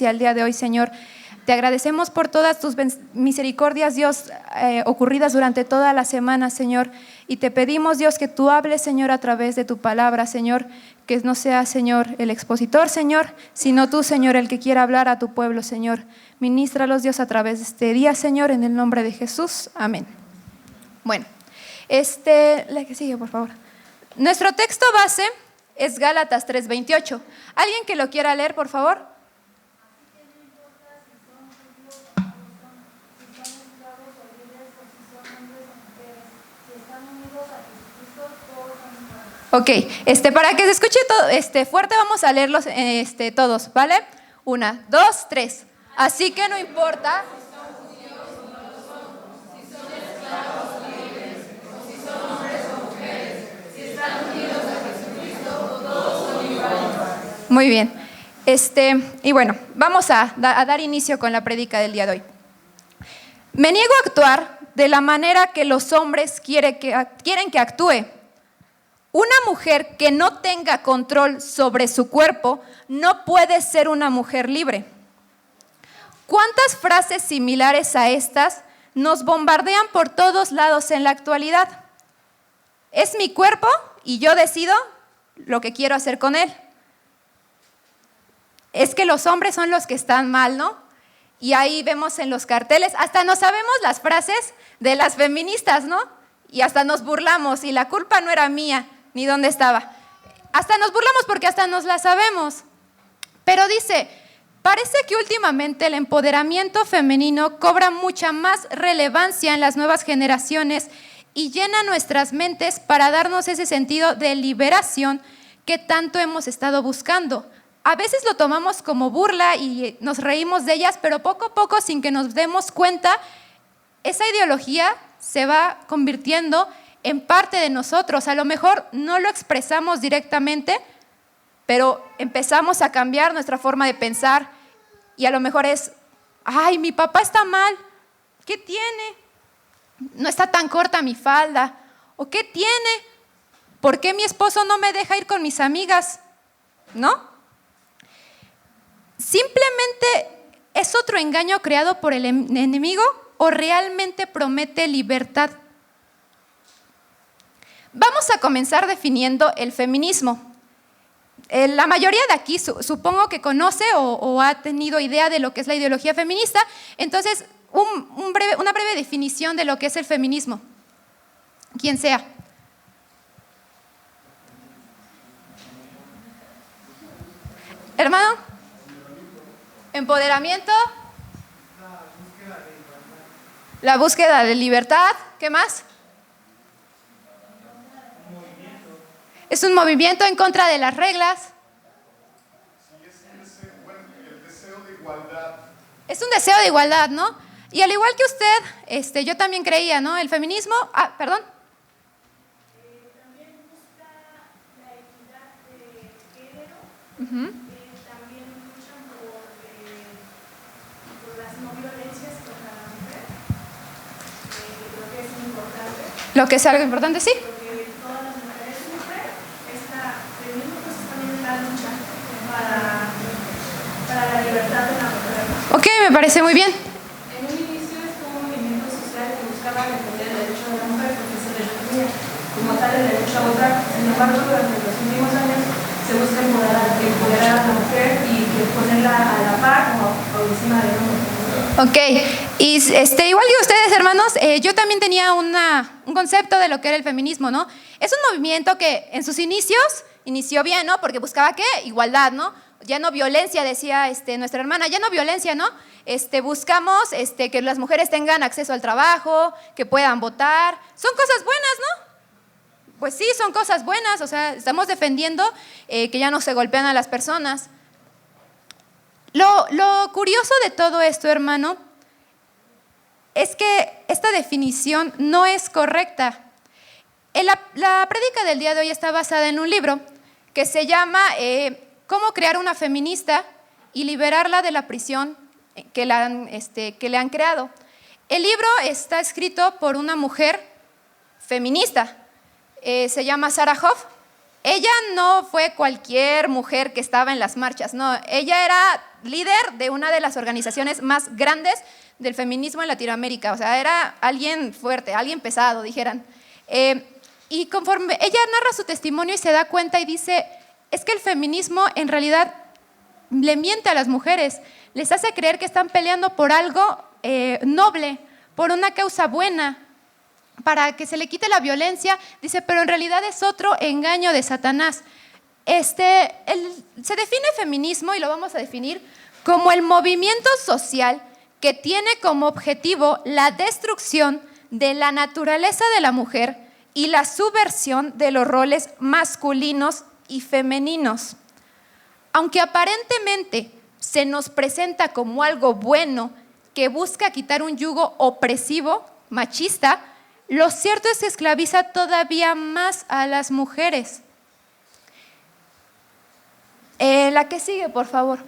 el día de hoy, Señor. Te agradecemos por todas tus misericordias, Dios, ocurridas durante toda la semana, Señor. Y te pedimos, Dios, que tú hables, Señor, a través de tu palabra, Señor. Que no sea, Señor, el expositor, Señor, sino tú, Señor, el que quiera hablar a tu pueblo, Señor. Ministralos, Dios, a través de este día, Señor, en el nombre de Jesús. Amén. Bueno, la que sigue, por favor. Nuestro texto base es Gálatas 3:28. ¿Alguien que lo quiera leer, por favor? Ok, para que se escuche todo, fuerte, vamos a leerlos todos, ¿vale? 1, 2, 3. Así que no importa si son esclavos o libres, o si son hombres o mujeres, si están unidos a Jesucristo, todos son iguales. Muy bien. Y bueno, vamos a dar inicio con la prédica del día de hoy. Me niego a actuar de la manera que los hombres quieren que actúe. Una mujer que no tenga control sobre su cuerpo no puede ser una mujer libre. ¿Cuántas frases similares a estas nos bombardean por todos lados en la actualidad? Es mi cuerpo y yo decido lo que quiero hacer con él. Es que los hombres son los que están mal, ¿no? Y ahí vemos en los carteles, hasta no sabemos las frases de las feministas, ¿no? Y hasta nos burlamos y la culpa no era mía. Ni dónde estaba. Hasta nos burlamos porque hasta nos la sabemos. Pero dice, parece que últimamente el empoderamiento femenino cobra mucha más relevancia en las nuevas generaciones y llena nuestras mentes para darnos ese sentido de liberación que tanto hemos estado buscando. A veces lo tomamos como burla y nos reímos de ellas, pero poco a poco, sin que nos demos cuenta, esa ideología se va convirtiendo en parte de nosotros. A lo mejor no lo expresamos directamente, pero empezamos a cambiar nuestra forma de pensar y a lo mejor es, ay, mi papá está mal, ¿qué tiene? No está tan corta mi falda, ¿o qué tiene? ¿Por qué mi esposo no me deja ir con mis amigas? ¿No? Simplemente es otro engaño creado por el enemigo o realmente promete libertad. Vamos a comenzar definiendo el feminismo. La mayoría de aquí supongo que conoce o ha tenido idea de lo que es la ideología feminista. Entonces, una breve definición de lo que es el feminismo. Quien sea. Hermano. Empoderamiento. La búsqueda de libertad. ¿Qué más? Es un movimiento en contra de las reglas. Sí, el deseo de igualdad. Es un deseo de igualdad, ¿no? Y al igual que usted, yo también creía, ¿no? El feminismo, perdón. También busca la equidad de género. También luchan por las no violencias contra la mujer. Creo que es importante. Lo que es algo importante, sí. Para la libertad de la mujer. Ok, me parece muy bien. En un inicio estuvo un movimiento social que buscaba defender el derecho de la mujer porque se le reconocía como tal el derecho a votar. Sin embargo, durante los últimos años se busca empoderar a la mujer y ponerla a la par o por encima del hombre. Ok, y igual que ustedes, hermanos, yo también tenía un concepto de lo que era el feminismo, ¿no? Es un movimiento que en sus inicios inició bien, ¿no? Porque buscaba ¿qué? Igualdad, ¿no? Ya no violencia, decía nuestra hermana, ya no violencia, ¿no? Buscamos que las mujeres tengan acceso al trabajo, que puedan votar. Son cosas buenas, ¿no? Pues sí, son cosas buenas, o sea, estamos defendiendo que ya no se golpean a las personas. Lo curioso de todo esto, hermano, es que esta definición no es correcta. La prédica del día de hoy está basada en un libro que se llama Cómo crear una feminista y liberarla de la prisión que le han creado. El libro está escrito por una mujer feminista, se llama Sarah Hoff. Ella no fue cualquier mujer que estaba en las marchas, no, ella era líder de una de las organizaciones más grandes del feminismo en Latinoamérica. O sea, era alguien fuerte, alguien pesado, dijeran. Y conforme ella narra su testimonio y se da cuenta y dice, es que el feminismo en realidad le miente a las mujeres, les hace creer que están peleando por algo noble, por una causa buena, para que se le quite la violencia. Dice, pero en realidad es otro engaño de Satanás. Se define feminismo, y lo vamos a definir, como el movimiento social que tiene como objetivo la destrucción de la naturaleza de la mujer y la subversión de los roles masculinos y femeninos. Aunque aparentemente se nos presenta como algo bueno que busca quitar un yugo opresivo, machista, lo cierto es que esclaviza todavía más a las mujeres. La que sigue, por favor.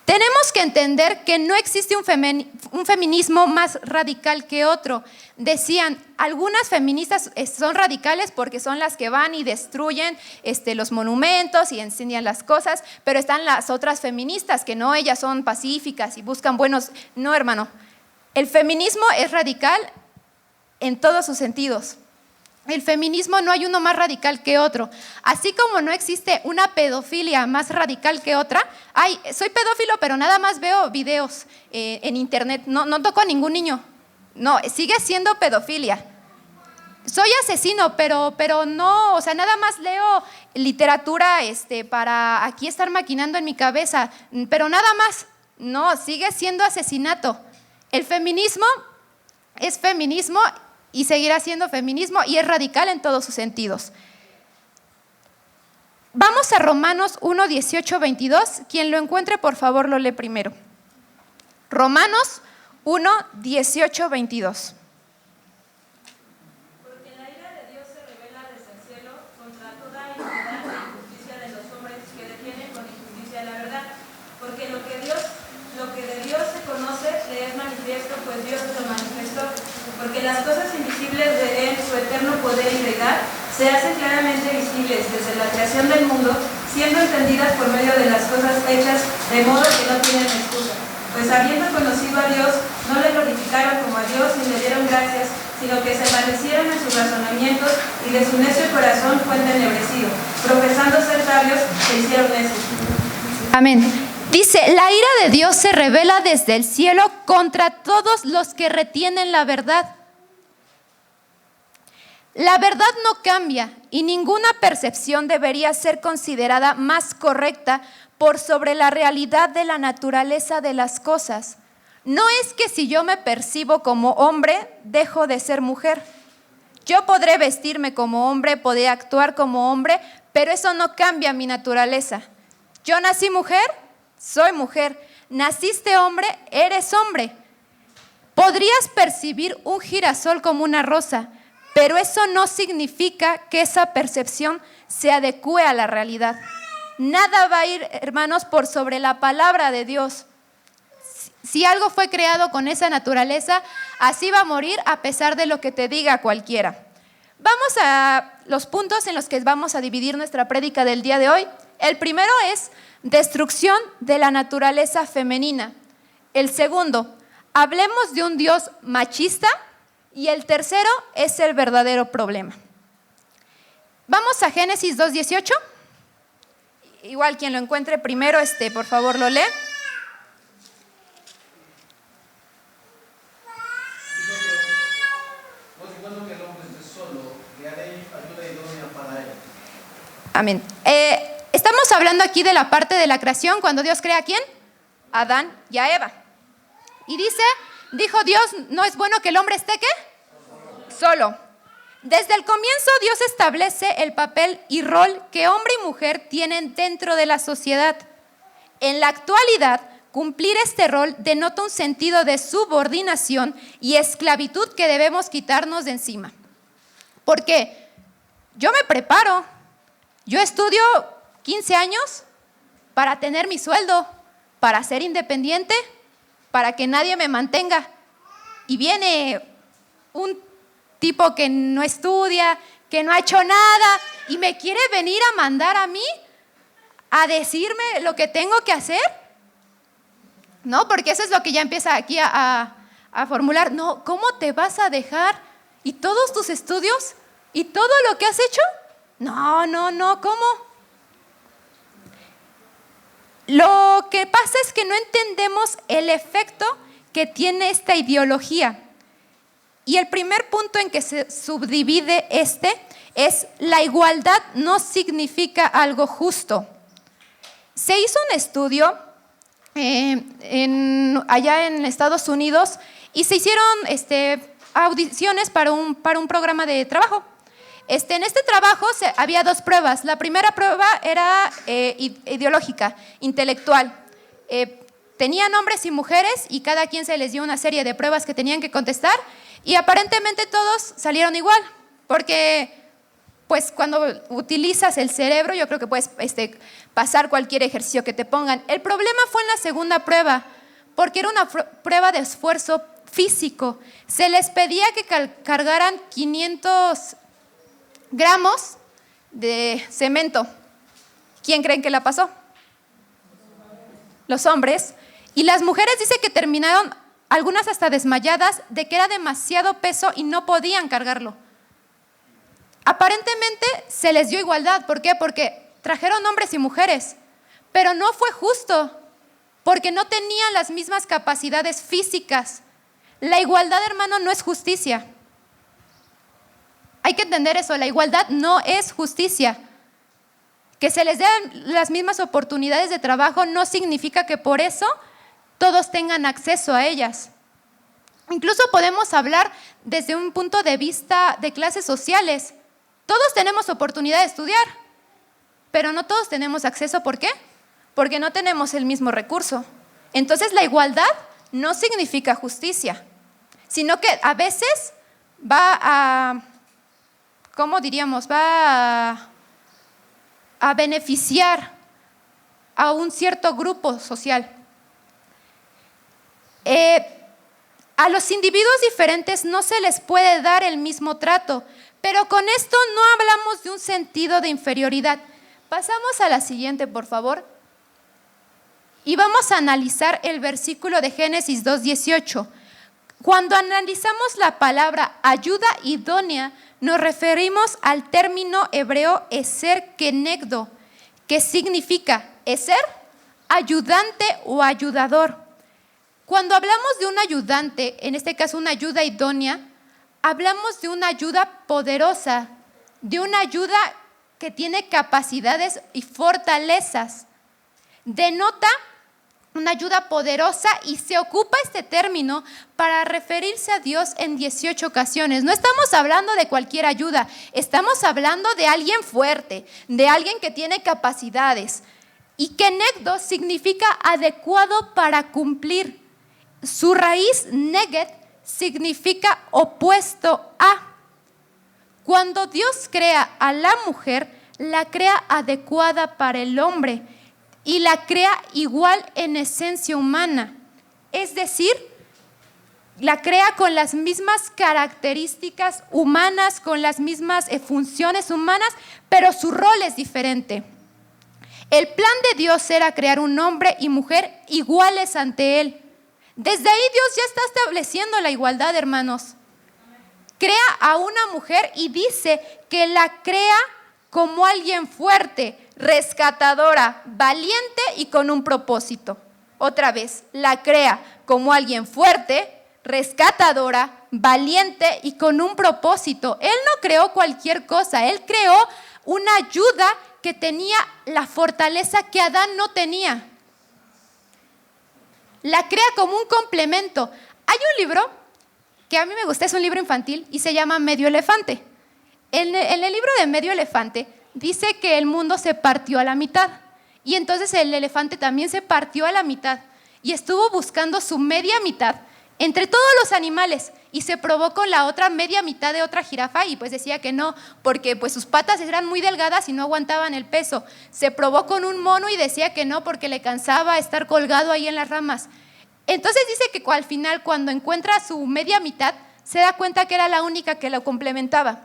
Tenemos que entender que no existe un feminismo más radical que otro. Decían, algunas feministas son radicales porque son las que van y destruyen los monumentos y enseñan las cosas, pero están las otras feministas que no, ellas son pacíficas y buscan buenos. No, hermano, el feminismo es radical en todos sus sentidos. El feminismo no hay uno más radical que otro. Así como no existe una pedofilia más radical que otra. Soy pedófilo, pero nada más veo videos en internet. No toco a ningún niño. No, sigue siendo pedofilia. Soy asesino, pero no, o sea, nada más leo literatura para aquí estar maquinando en mi cabeza, pero nada más. No, sigue siendo asesinato. El feminismo es feminismo y seguirá siendo feminismo y es radical en todos sus sentidos. Vamos a Romanos 1, 18, 22. Quien lo encuentre, por favor, lo lee primero. Romanos 1, 18, 22. Porque la ira de Dios se revela desde el cielo contra toda iniquidad e injusticia de los hombres que detienen con injusticia la verdad. Porque lo que de Dios se conoce le es manifiesto, pues Dios lo manifestó. Porque las cosas invisibles de Él, su eterno poder y deidad, se hacen claramente visibles desde la creación del mundo, siendo entendidas por medio de las cosas hechas, de modo que no tienen excusa. Pues habiendo conocido a Dios, no le glorificaron como a Dios ni le dieron gracias, sino que se envanecieron en sus razonamientos y de su necio corazón fue entenebrecido. Profesando ser sabios, se hicieron necios. Amén. Dice, la ira de Dios se revela desde el cielo contra todos los que retienen la verdad. La verdad no cambia y ninguna percepción debería ser considerada más correcta por sobre la realidad de la naturaleza de las cosas. No es que si yo me percibo como hombre, dejo de ser mujer. Yo podré vestirme como hombre, podré actuar como hombre, pero eso no cambia mi naturaleza. Yo nací mujer, soy mujer. Naciste hombre, eres hombre. Podrías percibir un girasol como una rosa, pero eso no significa que esa percepción se adecue a la realidad. Nada va a ir, hermanos, por sobre la palabra de Dios. Si algo fue creado con esa naturaleza, así va a morir a pesar de lo que te diga cualquiera. Vamos a los puntos en los que vamos a dividir nuestra prédica del día de hoy. El primero es destrucción de la naturaleza femenina. El segundo, hablemos de un Dios machista. Y el tercero es el verdadero problema. Vamos a Génesis 2:18. Igual quien lo encuentre primero, por favor lo lee. Amén. Estamos hablando aquí de la parte de la creación, cuando Dios crea ¿a quién? A Adán y a Eva. Y dijo Dios, ¿no es bueno que el hombre esté qué? Solo. Desde el comienzo Dios establece el papel y rol que hombre y mujer tienen dentro de la sociedad. En la actualidad, cumplir este rol denota un sentido de subordinación y esclavitud que debemos quitarnos de encima. Porque yo me preparo, yo estudio 15 años para tener mi sueldo, para ser independiente, para que nadie me mantenga. Y viene un tipo que no estudia, que no ha hecho nada y me quiere venir a mandar a mí a decirme lo que tengo que hacer. ¿no? Porque eso es lo que ya empieza aquí a formular. No, ¿cómo te vas a dejar? ¿Y todos tus estudios? ¿Y todo lo que has hecho? No, ¿cómo? Lo que pasa es que no entendemos el efecto que tiene esta ideología. Y el primer punto en que se subdivide es la igualdad no significa algo justo. Se hizo un estudio allá en Estados Unidos y se hicieron audiciones para un programa de trabajo. En este trabajo había 2 pruebas. La primera prueba era ideológica, intelectual. Tenían hombres y mujeres y cada quien se les dio una serie de pruebas que tenían que contestar y aparentemente todos salieron igual, porque pues cuando utilizas el cerebro yo creo que puedes pasar cualquier ejercicio que te pongan. El problema fue en la segunda prueba, porque era una prueba de esfuerzo físico. Se les pedía que cargaran 500 gramos de cemento. ¿Quién creen que la pasó? Los hombres. Y las mujeres dice que terminaron, algunas hasta desmayadas, de que era demasiado peso y no podían cargarlo. Aparentemente se les dio igualdad. ¿Por qué? Porque trajeron hombres y mujeres. Pero no fue justo, porque no tenían las mismas capacidades físicas. La igualdad, hermano, no es justicia. Hay que entender eso, la igualdad no es justicia. Que se les den las mismas oportunidades de trabajo no significa que por eso todos tengan acceso a ellas. Incluso podemos hablar desde un punto de vista de clases sociales. Todos tenemos oportunidad de estudiar, pero no todos tenemos acceso. ¿Por qué? Porque no tenemos el mismo recurso. Entonces la igualdad no significa justicia, sino que a veces va a, ¿cómo diríamos? Va a beneficiar a un cierto grupo social. A los individuos diferentes no se les puede dar el mismo trato, pero con esto no hablamos de un sentido de inferioridad. Pasamos a la siguiente, por favor. Y vamos a analizar el versículo de Génesis 2:18. Cuando analizamos la palabra ayuda idónea, nos referimos al término hebreo eser kenegdo, que significa eser, ayudante o ayudador. Cuando hablamos de un ayudante, en este caso una ayuda idónea, hablamos de una ayuda poderosa, de una ayuda que tiene capacidades y fortalezas. Denota una ayuda poderosa y se ocupa este término para referirse a Dios en 18 ocasiones. No estamos hablando de cualquier ayuda, estamos hablando de alguien fuerte, de alguien que tiene capacidades. Y kenegdo significa adecuado para cumplir. Su raíz neged significa opuesto a. Cuando Dios crea a la mujer, la crea adecuada para el hombre y la crea igual en esencia humana. Es decir, la crea con las mismas características humanas, con las mismas funciones humanas, pero su rol es diferente. El plan de Dios era crear un hombre y mujer iguales ante Él. Desde ahí Dios ya está estableciendo la igualdad, hermanos. Crea a una mujer y dice que la crea como alguien fuerte, rescatadora, valiente y con un propósito. Otra vez, la crea como alguien fuerte, rescatadora, valiente y con un propósito. Él no creó cualquier cosa, Él creó una ayuda que tenía la fortaleza que Adán no tenía. La crea como un complemento. Hay un libro que a mí me gusta, es un libro infantil y se llama Medio Elefante. En el libro de Medio Elefante dice que el mundo se partió a la mitad y entonces el elefante también se partió a la mitad y estuvo buscando su media mitad entre todos los animales y se probó con la otra media mitad de otra jirafa y pues decía que no, porque pues sus patas eran muy delgadas y no aguantaban el peso. Se probó con un mono y decía que no porque le cansaba estar colgado ahí en las ramas. Entonces dice que al final cuando encuentra su media mitad se da cuenta que era la única que lo complementaba.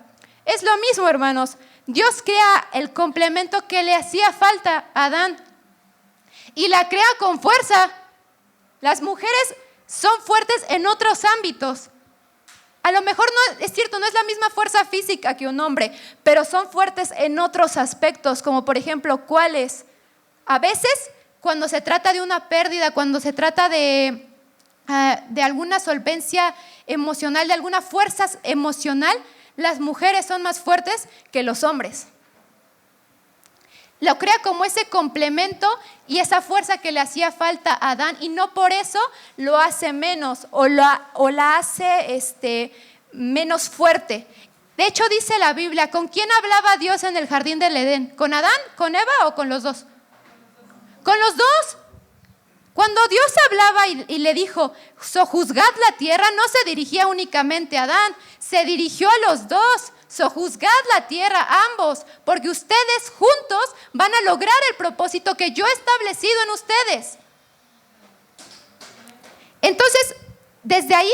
Es lo mismo, hermanos. Dios crea el complemento que le hacía falta a Adán y la crea con fuerza. Las mujeres son fuertes en otros ámbitos. A lo mejor no es cierto, no es la misma fuerza física que un hombre, pero son fuertes en otros aspectos, como por ejemplo, ¿cuáles? A veces, cuando se trata de una pérdida, cuando se trata de alguna solvencia emocional, de alguna fuerza emocional, las mujeres son más fuertes que los hombres. Lo crea como ese complemento y esa fuerza que le hacía falta a Adán, y no por eso lo hace menos o la hace menos fuerte. De hecho, dice la Biblia, ¿con quién hablaba Dios en el jardín del Edén? ¿Con Adán, con Eva o con los dos? Con los dos. Cuando Dios hablaba y le dijo, sojuzgad la tierra, no se dirigía únicamente a Adán, se dirigió a los dos. Sojuzgad la tierra ambos, porque ustedes juntos van a lograr el propósito que yo he establecido en ustedes. Entonces, desde ahí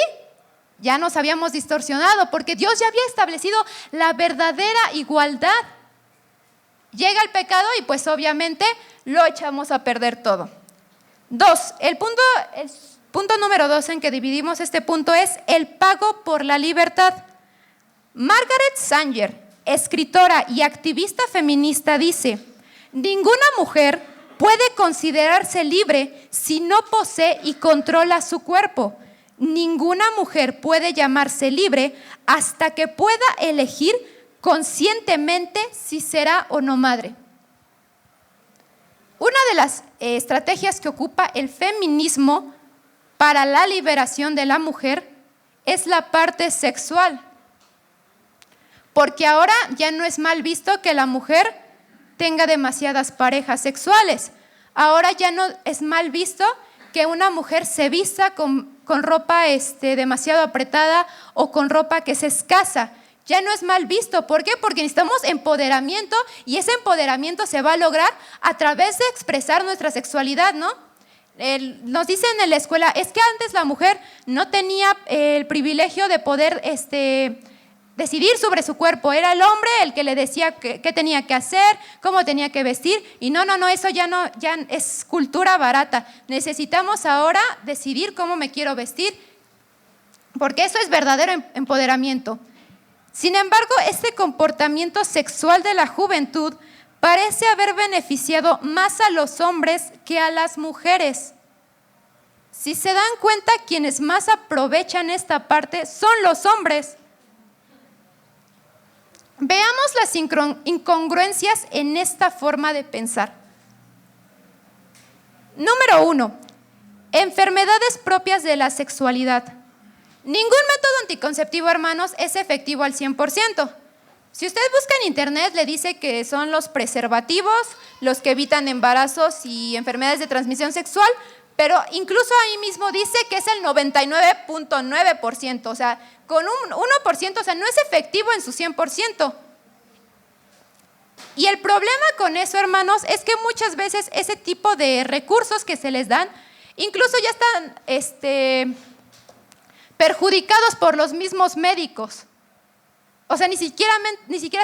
ya nos habíamos distorsionado, porque Dios ya había establecido la verdadera igualdad. Llega el pecado y pues obviamente lo echamos a perder todo. El punto número 2 en que dividimos este punto es el pago por la libertad. Margaret Sanger, escritora y activista feminista, dice: ninguna mujer puede considerarse libre si no posee y controla su cuerpo. Ninguna mujer puede llamarse libre hasta que pueda elegir conscientemente si será o no madre. Una de las estrategias que ocupa el feminismo para la liberación de la mujer es la parte sexual. Porque ahora ya no es mal visto que la mujer tenga demasiadas parejas sexuales. Ahora ya no es mal visto que una mujer se vista con ropa demasiado apretada o con ropa que es escasa. Ya no es mal visto. ¿Por qué? Porque necesitamos empoderamiento, y ese empoderamiento se va a lograr a través de expresar nuestra sexualidad, ¿no? Nos dicen en la escuela, es que antes la mujer no tenía el privilegio de poder decidir sobre su cuerpo. Era el hombre el que le decía qué tenía que hacer, cómo tenía que vestir, y no, eso ya es cultura barata. Necesitamos ahora decidir cómo me quiero vestir, porque eso es verdadero empoderamiento. Sin embargo, este comportamiento sexual de la juventud parece haber beneficiado más a los hombres que a las mujeres. Si se dan cuenta, quienes más aprovechan esta parte son los hombres. Veamos las incongruencias en esta forma de pensar. Número 1, enfermedades propias de la sexualidad. Ningún método anticonceptivo, hermanos, es efectivo al 100%. Si usted busca en internet, le dice que son los preservativos los que evitan embarazos y enfermedades de transmisión sexual, pero incluso ahí mismo dice que es el 99.9%, o sea, con un 1%, o sea, no es efectivo en su 100%. Y el problema con eso, hermanos, es que muchas veces ese tipo de recursos que se les dan, incluso ya están perjudicados por los mismos médicos. O sea, ni siquiera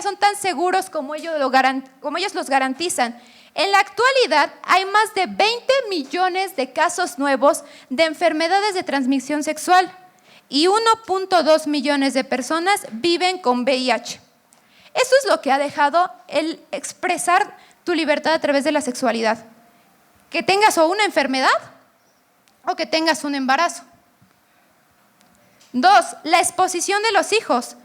son tan seguros como ellos los garantizan. En la actualidad hay más de 20 millones de casos nuevos de enfermedades de transmisión sexual y 1.2 millones de personas viven con VIH. Eso es lo que ha dejado el expresar tu libertad a través de la sexualidad. Que tengas o una enfermedad o que tengas un embarazo. 2, la exposición de los hijos.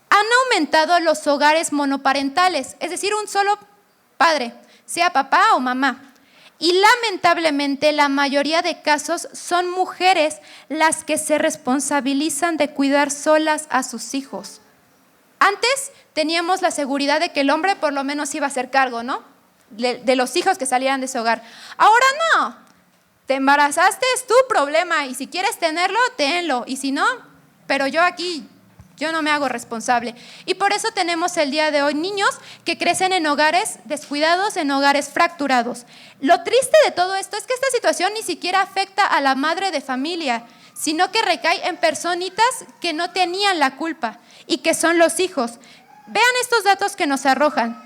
Han aumentado los hogares monoparentales, es decir, un solo padre, sea papá o mamá. Y lamentablemente la mayoría de casos son mujeres las que se responsabilizan de cuidar solas a sus hijos. Antes teníamos la seguridad de que el hombre por lo menos iba a hacer cargo, ¿no? De los hijos que salieran de ese hogar. Ahora no. Te embarazaste, es tu problema, y si quieres tenerlo, tenlo, y si no, pero yo no me hago responsable. Y por eso tenemos el día de hoy niños que crecen en hogares descuidados, en hogares fracturados. Lo triste de todo esto es que esta situación ni siquiera afecta a la madre de familia, sino que recae en personitas que no tenían la culpa y que son los hijos. Vean estos datos que nos arrojan.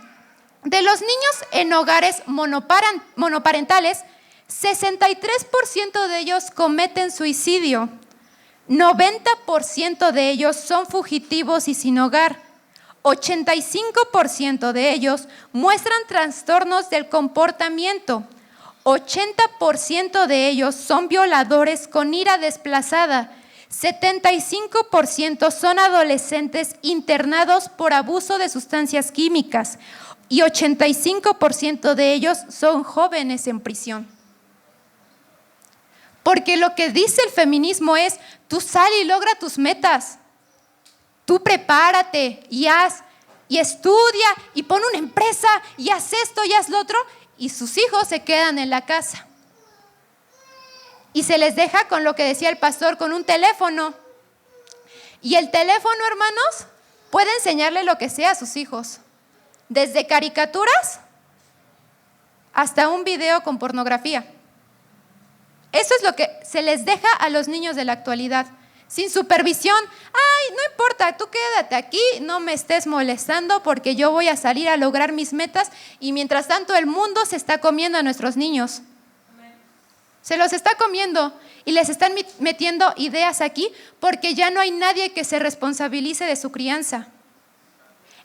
De los niños en hogares monoparentales, 63% de ellos cometen suicidio. 90% de ellos son fugitivos y sin hogar. 85% de ellos muestran trastornos del comportamiento. 80% de ellos son violadores con ira desplazada. 75% son adolescentes internados por abuso de sustancias químicas. Y 85% de ellos son jóvenes en prisión. Porque lo que dice el feminismo es, tú sal y logra tus metas. Tú prepárate y haz, y estudia, y pon una empresa, y haz esto y haz lo otro, y sus hijos se quedan en la casa. Y se les deja con lo que decía el pastor, con un teléfono. Y el teléfono, hermanos, puede enseñarle lo que sea a sus hijos. Desde caricaturas hasta un video con pornografía. Eso es lo que se les deja a los niños de la actualidad. Sin supervisión. Ay, no importa, tú quédate aquí, no me estés molestando porque yo voy a salir a lograr mis metas y mientras tanto el mundo se está comiendo a nuestros niños. Se los está comiendo y les están metiendo ideas aquí porque ya no hay nadie que se responsabilice de su crianza.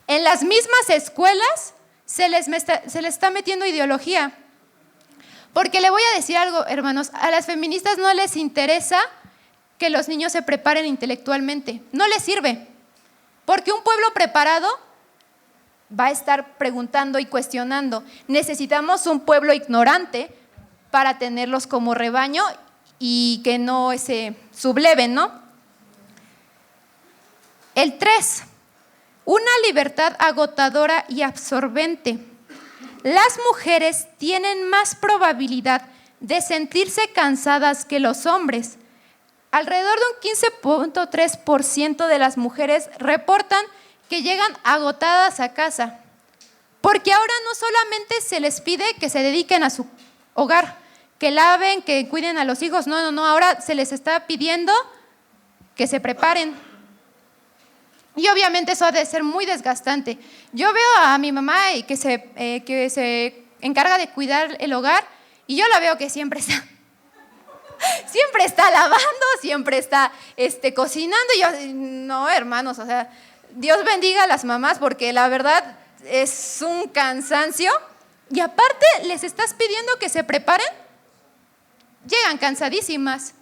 En las mismas escuelas se les está metiendo ideología. Porque le voy a decir algo, hermanos, a las feministas no les interesa que los niños se preparen intelectualmente. No les sirve. Porque un pueblo preparado va a estar preguntando y cuestionando. Necesitamos un pueblo ignorante para tenerlos como rebaño y que no se subleven, ¿no? El 3, una libertad agotadora y absorbente. Las mujeres tienen más probabilidad de sentirse cansadas que los hombres. Alrededor de un 15.3% de las mujeres reportan que llegan agotadas a casa, porque ahora no solamente se les pide que se dediquen a su hogar, que laven, que cuiden a los hijos, no, ahora se les está pidiendo que se preparen. Y obviamente eso ha de ser muy desgastante. Yo veo a mi mamá que se encarga de cuidar el hogar y yo la veo que siempre está lavando, siempre está cocinando. Y yo, no, hermanos, o sea, Dios bendiga a las mamás porque la verdad es un cansancio. Y aparte, les estás pidiendo que se preparen. Llegan cansadísimas.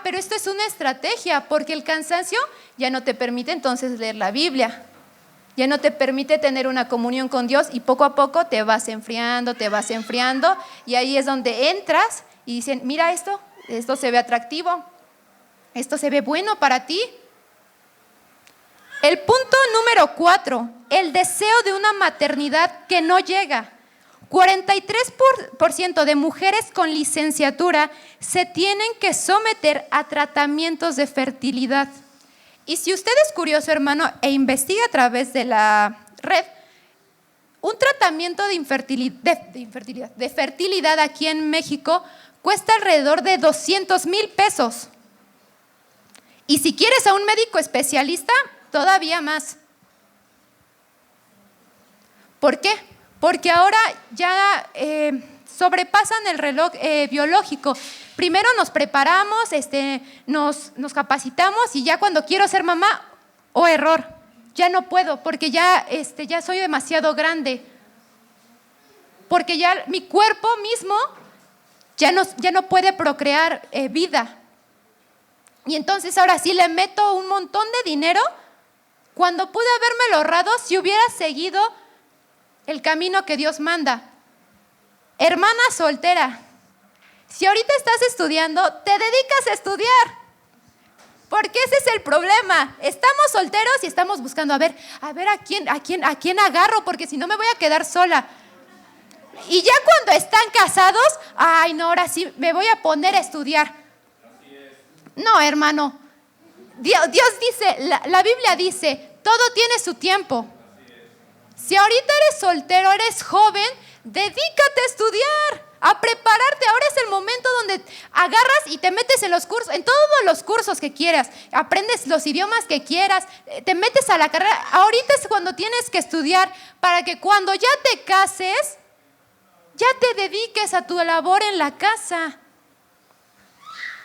Pero esto es una estrategia porque el cansancio ya no te permite entonces leer la Biblia. Ya no te permite tener una comunión con Dios y poco a poco te vas enfriando y ahí es donde entras y dicen, mira esto se ve atractivo, esto se ve bueno para ti. El punto número 4, el deseo de una maternidad que no llega. 43% de mujeres con licenciatura se tienen que someter a tratamientos de fertilidad. Y si usted es curioso, hermano, e investiga a través de la red, un tratamiento de fertilidad aquí en México cuesta alrededor de 200,000 pesos. Y si quieres a un médico especialista, todavía más. ¿Por qué? Porque ahora ya sobrepasan el reloj biológico. Primero nos preparamos, nos capacitamos y ya cuando quiero ser mamá, error, ya no puedo porque ya soy demasiado grande. Porque ya mi cuerpo mismo ya no puede procrear vida. Y entonces ahora sí le meto un montón de dinero cuando pude habérmelo ahorrado si hubiera seguido el camino que Dios manda. Hermana soltera, si ahorita estás estudiando, te dedicas a estudiar. Porque ese es el problema. Estamos solteros y estamos buscando a ver a quién agarro, porque si no me voy a quedar sola. Y ya cuando están casados, ahora sí me voy a poner a estudiar. No, hermano. Dios dice, la Biblia dice, todo tiene su tiempo. Si ahorita eres soltero, eres joven, dedícate a estudiar, a prepararte. Ahora es el momento donde agarras y te metes en los cursos, en todos los cursos que quieras, aprendes los idiomas que quieras, te metes a la carrera. Ahorita es cuando tienes que estudiar para que cuando ya te cases, ya te dediques a tu labor en la casa.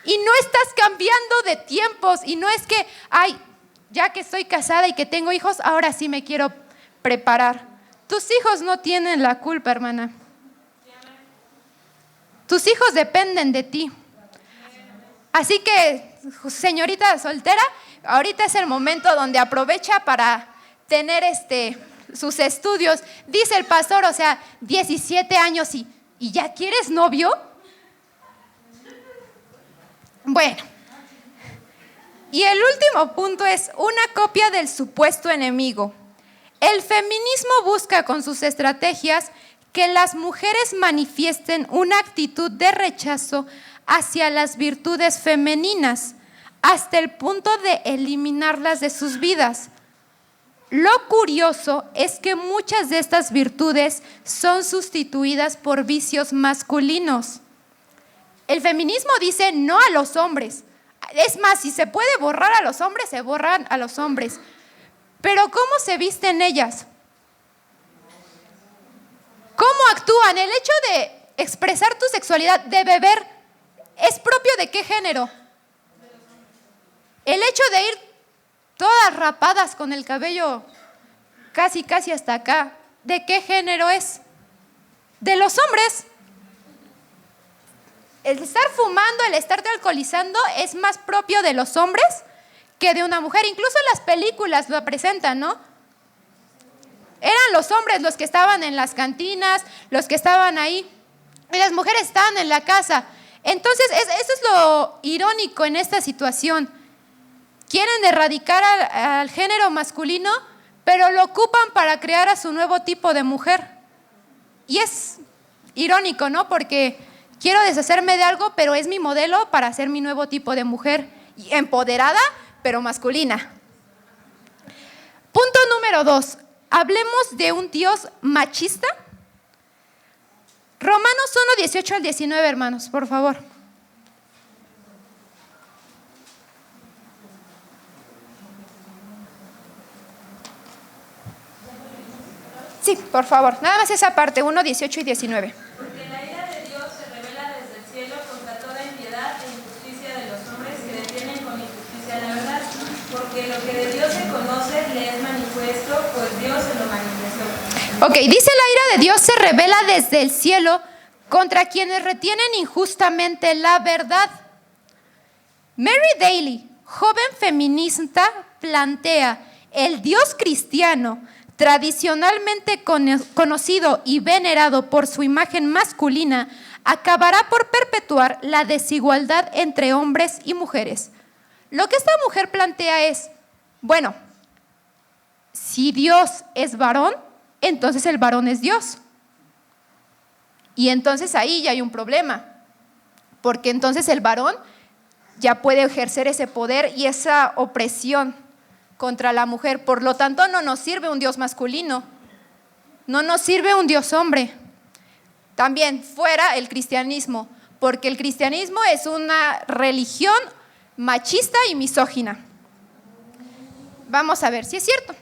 Y no estás cambiando de tiempos. Y no es que, ay, ya que estoy casada y que tengo hijos, ahora sí me quiero preparar. Tus hijos no tienen la culpa, hermana. Tus hijos dependen de ti. Así que, señorita soltera, ahorita es el momento donde aprovecha para tener sus estudios. Dice el pastor, 17 años y ya quieres novio. Bueno, y el último punto es una copia del supuesto enemigo. El feminismo busca con sus estrategias que las mujeres manifiesten una actitud de rechazo hacia las virtudes femeninas, hasta el punto de eliminarlas de sus vidas. Lo curioso es que muchas de estas virtudes son sustituidas por vicios masculinos. El feminismo dice no a los hombres. Es más, si se puede borrar a los hombres, se borran a los hombres. Pero ¿cómo se visten ellas? ¿Cómo actúan? El hecho de expresar tu sexualidad, de beber, ¿es propio de qué género? El hecho de ir todas rapadas con el cabello casi hasta acá, ¿de qué género es? De los hombres. El estar fumando, el estarte alcoholizando es más propio de los hombres que de una mujer. Incluso las películas lo presentan, ¿no? Eran los hombres los que estaban en las cantinas, los que estaban ahí, y las mujeres estaban en la casa. Entonces, eso es lo irónico en esta situación. Quieren erradicar al género masculino, pero lo ocupan para crear a su nuevo tipo de mujer. Y es irónico, ¿no? Porque quiero deshacerme de algo, pero es mi modelo para ser mi nuevo tipo de mujer. Empoderada, pero masculina. Punto número 2. Hablemos de un Dios machista. Romanos 1, 18 al 19, hermanos, por favor. Sí, por favor, nada más esa parte, 1, 18 y 19. Porque la ira de Dios se revela desde el cielo contra toda impiedad e injusticia de los hombres que detienen con injusticia la verdad. Porque lo que de Dios se conoce le es manifiesto, pues Dios se lo manifestó. Ok, dice la ira de Dios se revela desde el cielo contra quienes retienen injustamente la verdad. Mary Daly, joven feminista, plantea: el Dios cristiano, tradicionalmente conocido y venerado por su imagen masculina, acabará por perpetuar la desigualdad entre hombres y mujeres. Lo que esta mujer plantea es, bueno, si Dios es varón, entonces el varón es Dios. Y entonces ahí ya hay un problema, porque entonces el varón ya puede ejercer ese poder y esa opresión contra la mujer. Por lo tanto, no nos sirve un Dios masculino, no nos sirve un Dios hombre. También fuera el cristianismo, porque el cristianismo es una religión machista y misógina. Vamos a ver si es cierto.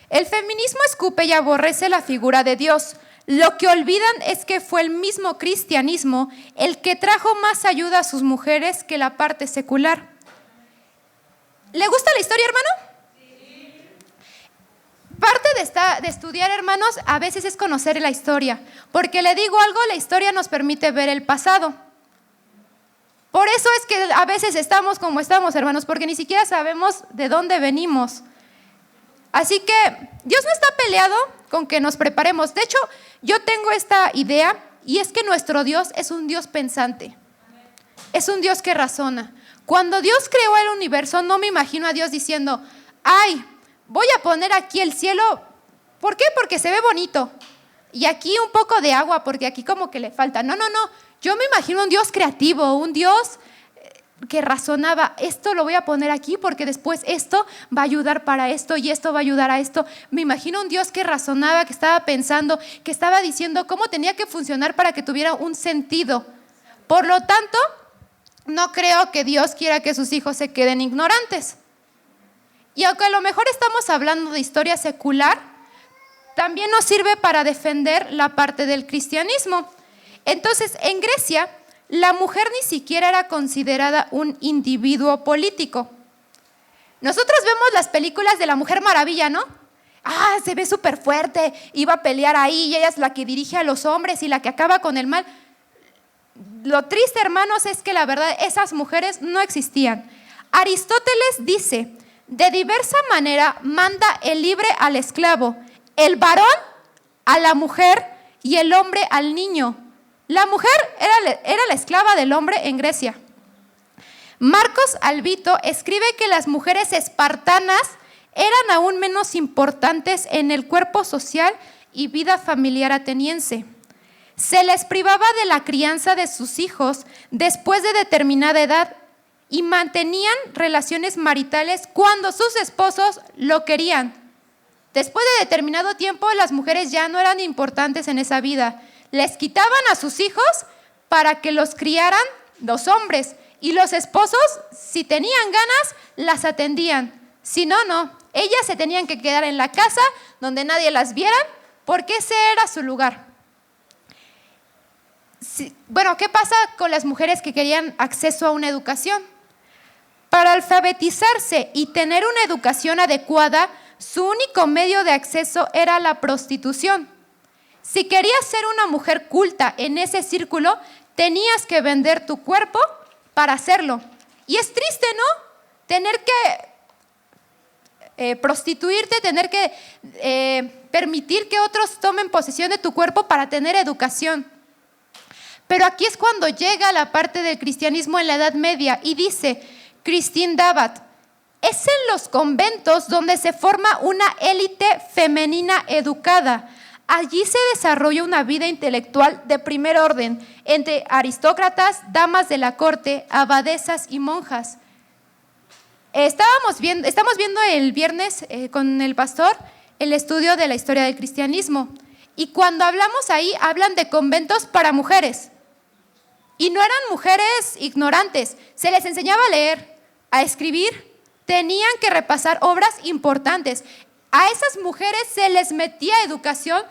El feminismo escupe y aborrece la figura de Dios. Lo que olvidan es que fue el mismo cristianismo el que trajo más ayuda a sus mujeres que la parte secular. ¿Le gusta la historia, hermano? Sí. Parte de estudiar, hermanos, a veces es conocer la historia. Porque le digo algo, la historia nos permite ver el pasado. Por eso es que a veces estamos como estamos, hermanos, porque ni siquiera sabemos de dónde venimos. Así que Dios no está peleado con que nos preparemos. De hecho, yo tengo esta idea, y es que nuestro Dios es un Dios pensante. Es un Dios que razona. Cuando Dios creó el universo, no me imagino a Dios diciendo: ay, voy a poner aquí el cielo. ¿Por qué? Porque se ve bonito. Y aquí un poco de agua, porque aquí como que le falta. No. Yo me imagino un Dios creativo, un Dios que razonaba: esto lo voy a poner aquí porque después esto va a ayudar para esto y esto va a ayudar a esto. Me imagino un Dios que razonaba, que estaba pensando, que estaba diciendo cómo tenía que funcionar para que tuviera un sentido. Por lo tanto, no creo que Dios quiera que sus hijos se queden ignorantes. Y aunque a lo mejor estamos hablando de historia secular, también nos sirve para defender la parte del cristianismo. Entonces, en Grecia, la mujer ni siquiera era considerada un individuo político. Nosotros vemos las películas de la Mujer Maravilla, ¿no? Se ve súper fuerte, iba a pelear ahí y ella es la que dirige a los hombres y la que acaba con el mal. Lo triste, hermanos, es que la verdad esas mujeres no existían. Aristóteles dice, de diversa manera manda el libre al esclavo, el varón a la mujer y el hombre al niño. La mujer era la esclava del hombre en Grecia. Marcos Alvito escribe que las mujeres espartanas eran aún menos importantes en el cuerpo social y vida familiar ateniense. Se les privaba de la crianza de sus hijos después de determinada edad y mantenían relaciones maritales cuando sus esposos lo querían. Después de determinado tiempo, las mujeres ya no eran importantes en esa vida. Les quitaban a sus hijos para que los criaran los hombres y los esposos, si tenían ganas, las atendían. Si no, no. Ellas se tenían que quedar en la casa donde nadie las viera porque ese era su lugar. Bueno, ¿qué pasa con las mujeres que querían acceso a una educación? Para alfabetizarse y tener una educación adecuada, su único medio de acceso era la prostitución. Si querías ser una mujer culta en ese círculo, tenías que vender tu cuerpo para hacerlo. Y es triste, ¿no? Tener que prostituirte, tener que permitir que otros tomen posesión de tu cuerpo para tener educación. Pero aquí es cuando llega la parte del cristianismo en la Edad Media y dice Christine Davat, es en los conventos donde se forma una élite femenina educada. Allí se desarrolla una vida intelectual de primer orden entre aristócratas, damas de la corte, abadesas y monjas. Estamos viendo el viernes con el pastor el estudio de la historia del cristianismo. Y cuando hablamos ahí, hablan de conventos para mujeres. Y no eran mujeres ignorantes. Se les enseñaba a leer, a escribir. Tenían que repasar obras importantes. A esas mujeres se les metía educación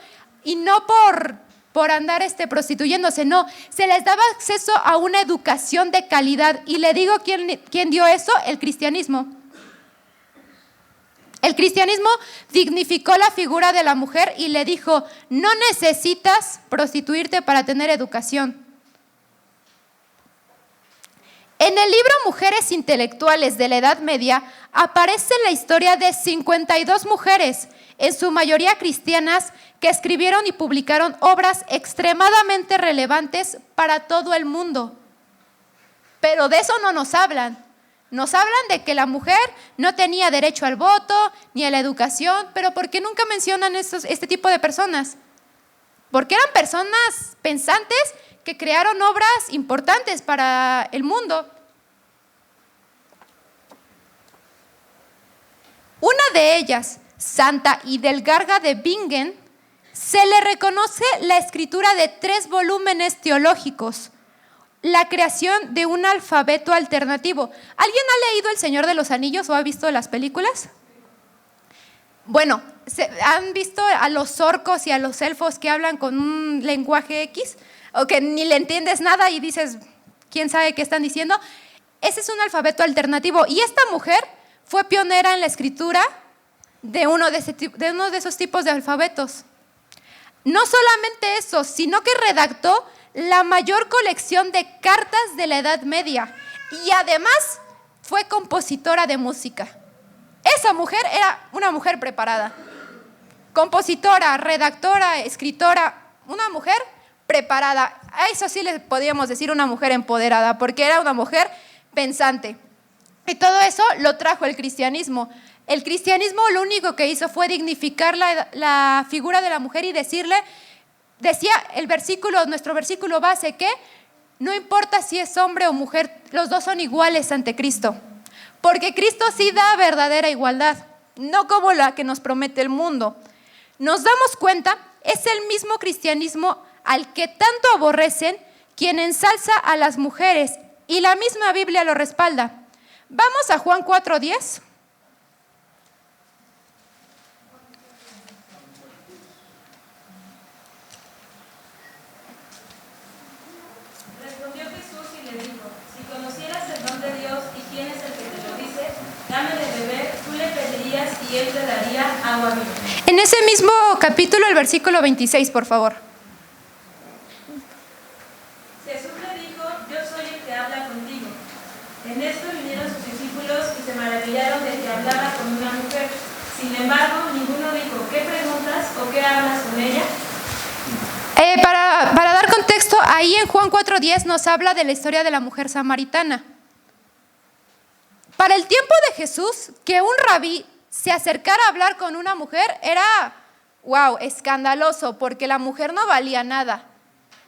y no por andar prostituyéndose, no. Se les daba acceso a una educación de calidad. Y le digo, ¿quién dio eso? El cristianismo. El cristianismo dignificó la figura de la mujer y le dijo, no necesitas prostituirte para tener educación. En el libro Mujeres Intelectuales de la Edad Media aparece la historia de 52 mujeres, en su mayoría cristianas, que escribieron y publicaron obras extremadamente relevantes para todo el mundo. Pero de eso no nos hablan. Nos hablan de que la mujer no tenía derecho al voto ni a la educación, pero ¿por qué nunca mencionan este tipo de personas? Porque eran personas pensantes que crearon obras importantes para el mundo. Una de ellas, Santa Hidelgarda de Bingen, se le reconoce la escritura de 3 volúmenes teológicos, la creación de un alfabeto alternativo. ¿Alguien ha leído El Señor de los Anillos o ha visto las películas? Bueno, ¿han visto a los orcos y a los elfos que hablan con un lenguaje X? O que ni le entiendes nada y dices, ¿quién sabe qué están diciendo? Ese es un alfabeto alternativo. Y esta mujer fue pionera en la escritura de uno de esos tipos de alfabetos. No solamente eso, sino que redactó la mayor colección de cartas de la Edad Media y además fue compositora de música. Esa mujer era una mujer preparada. Compositora, redactora, escritora, una mujer preparada. A eso sí le podríamos decir una mujer empoderada, porque era una mujer pensante. Y todo eso lo trajo el cristianismo. El cristianismo lo único que hizo fue dignificar la figura de la mujer y decía nuestro versículo base, que no importa si es hombre o mujer, los dos son iguales ante Cristo. Porque Cristo sí da verdadera igualdad, no como la que nos promete el mundo. Nos damos cuenta, es el mismo cristianismo al que tanto aborrecen quien ensalza a las mujeres, y la misma Biblia lo respalda. Vamos a Juan 4:10. dame de beber, tú le pedirías y él te daría agua viva. En ese mismo capítulo, el versículo 26, por favor. Jesús le dijo, yo soy el que habla contigo. En esto vinieron sus discípulos y se maravillaron de que hablaba con una mujer. Sin embargo, ninguno dijo, ¿qué preguntas o qué hablas con ella? Para dar contexto, ahí en Juan 4:10 nos habla de la historia de la mujer samaritana. Para el tiempo de Jesús, que un rabí se acercara a hablar con una mujer era, wow, escandaloso, porque la mujer no valía nada.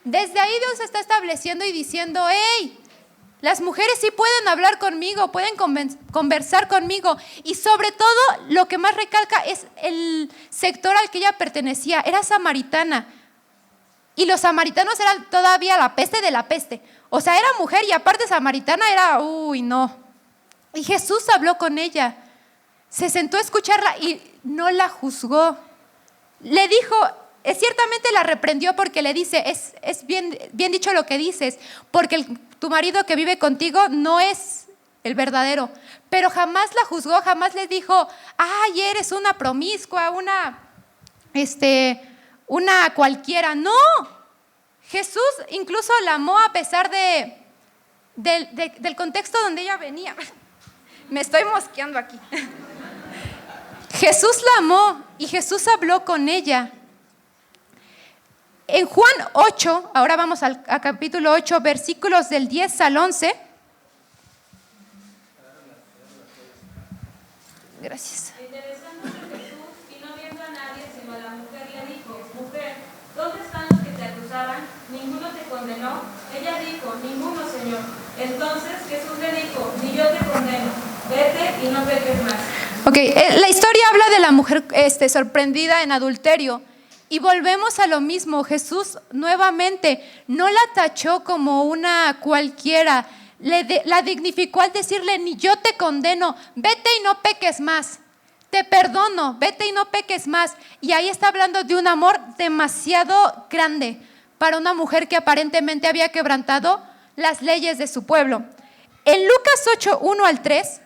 Desde ahí Dios está estableciendo y diciendo, hey, las mujeres sí pueden hablar conmigo, pueden conversar conmigo. Y sobre todo, lo que más recalca es el sector al que ella pertenecía, era samaritana. Y los samaritanos eran todavía la peste de la peste. O sea, era mujer y aparte samaritana era, uy, no. Y Jesús habló con ella, se sentó a escucharla y no la juzgó. Le dijo, ciertamente la reprendió porque le dice, es bien dicho lo que dices, porque tu marido que vive contigo no es el verdadero. Pero jamás la juzgó, jamás le dijo, ay, eres una promiscua, una cualquiera. No, Jesús incluso la amó a pesar del contexto donde ella venía. Me estoy mosqueando aquí. Jesús la amó y Jesús habló con ella. En Juan 8, ahora vamos al capítulo 8, versículos del 10 al 11. Gracias. Interesándose Jesús y no viendo a nadie sino a la mujer, le dijo, mujer, ¿dónde están los que te acusaban? ¿Ninguno te condenó? Ella dijo, ninguno, Señor. Entonces Jesús le dijo, ni yo te condeno, vete y no peques más. Ok, la historia habla de la mujer sorprendida en adulterio. Y volvemos a lo mismo, Jesús nuevamente no la tachó como una cualquiera, la dignificó al decirle, ni yo te condeno, vete y no peques más, te perdono, vete y no peques más. Y ahí está hablando de un amor demasiado grande para una mujer que aparentemente había quebrantado las leyes de su pueblo. En Lucas 8, 1 al 3,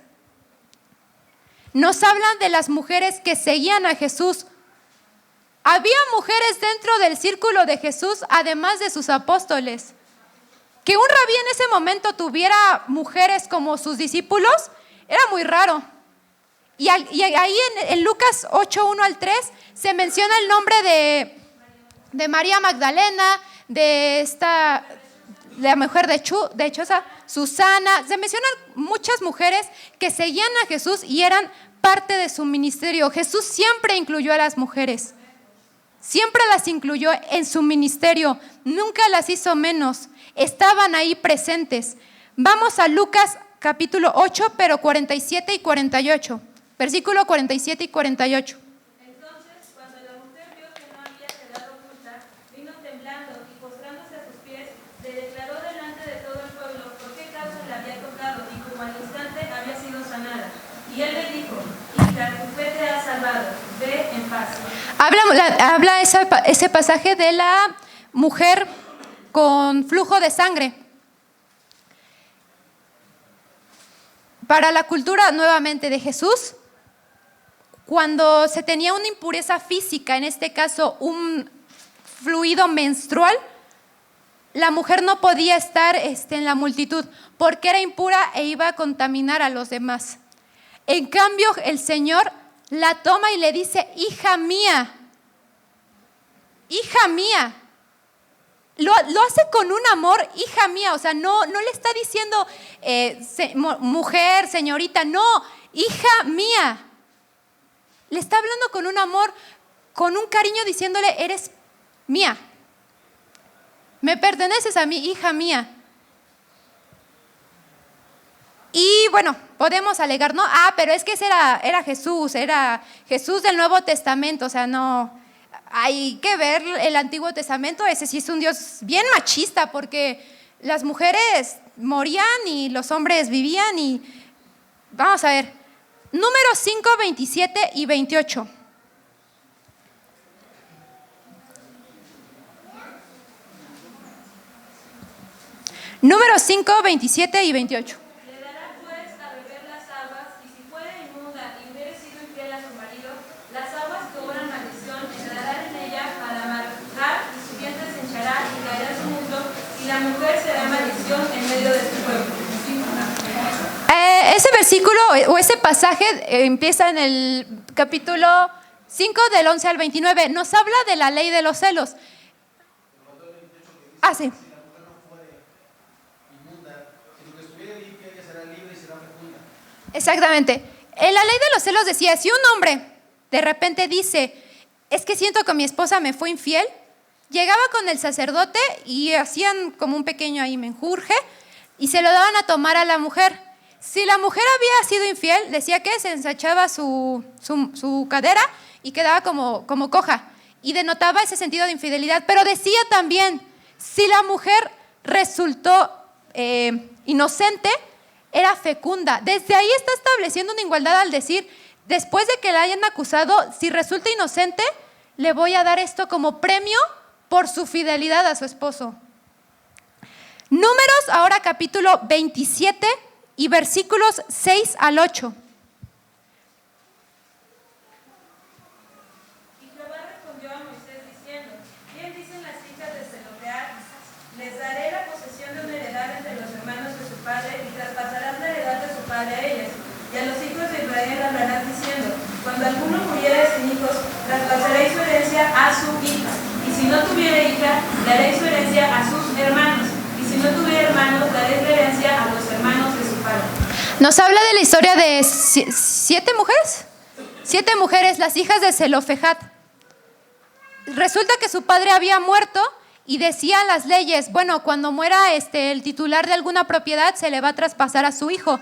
nos hablan de las mujeres que seguían a Jesús. Había mujeres dentro del círculo de Jesús, además de sus apóstoles. Que un rabí en ese momento tuviera mujeres como sus discípulos, era muy raro. Y ahí en Lucas 8, 1 al 3, se menciona el nombre de María Magdalena, de la mujer de Choza, Susana. Se mencionan muchas mujeres que seguían a Jesús y eran parte de su ministerio. Jesús siempre incluyó a las mujeres. Siempre las incluyó en su ministerio, nunca las hizo menos, estaban ahí presentes. Vamos a Lucas capítulo 8, pero 47 y 48, versículo 47 y 48. Entonces, cuando la mujer vio que no había quedado oculta, vino temblando y postrándose a sus pies, le declaró delante de todo el pueblo por qué causa la había tocado y como al instante había sido sanada. Y él le dijo, hija, tu fe te ha salvado, ve en paz. Habla ese pasaje de la mujer con flujo de sangre. Para la cultura nuevamente de Jesús, cuando se tenía una impureza física, en este caso un fluido menstrual, la mujer no podía estar en la multitud porque era impura e iba a contaminar a los demás. En cambio, el Señor la toma y le dice, hija mía, hija mía. Lo hace con un amor, hija mía, o sea, no le está diciendo mujer, señorita, no, hija mía. Le está hablando con un amor, con un cariño, diciéndole, eres mía. Me perteneces a mí, hija mía. Y bueno, podemos alegar, ¿no? Pero es que ese era Jesús del Nuevo Testamento, o sea, no, hay que ver el Antiguo Testamento, ese sí es un Dios bien machista, porque las mujeres morían y los hombres vivían y, vamos a ver, Números 5, 27 y 28. Números 5, 27 y 28. Le dará pues a beber las aguas, y si fuere ese versículo o ese pasaje empieza en el capítulo 5 del 11 al 29. Nos habla de la ley de los celos. Ah, sí. Exactamente. En la ley de los celos decía, si un hombre de repente dice, es que siento que mi esposa me fue infiel, llegaba con el sacerdote y hacían como un pequeño ahí menjurje y se lo daban a tomar a la mujer. Si la mujer había sido infiel, decía que se ensachaba su cadera y quedaba como coja y denotaba ese sentido de infidelidad. Pero decía también, si la mujer resultó inocente, era fecunda. Desde ahí está estableciendo una igualdad al decir, después de que la hayan acusado, si resulta inocente, le voy a dar esto como premio por su fidelidad a su esposo. Números, ahora capítulo 27 y versículos 6 al 8. Y Jehová respondió a Moisés diciendo, bien dicen las hijas de Zelofehad, les daré la posesión de una heredad entre los hermanos de su padre y traspasarán la heredad de su padre a ellas. Y a los hijos de Israel hablarás diciendo, cuando alguno muriere sin hijos, traspasaréis su herencia a su hija. Y si no tuviera hija, daréis su herencia a sus hermanos. Y si no tuviera hermanos, daréis la herencia a los hermanos de su padre. Nos habla de la historia de 7 mujeres. 7 mujeres, las hijas de Zelofehad. Resulta que su padre había muerto y decían las leyes, bueno, cuando muera el titular de alguna propiedad se le va a traspasar a su hijo.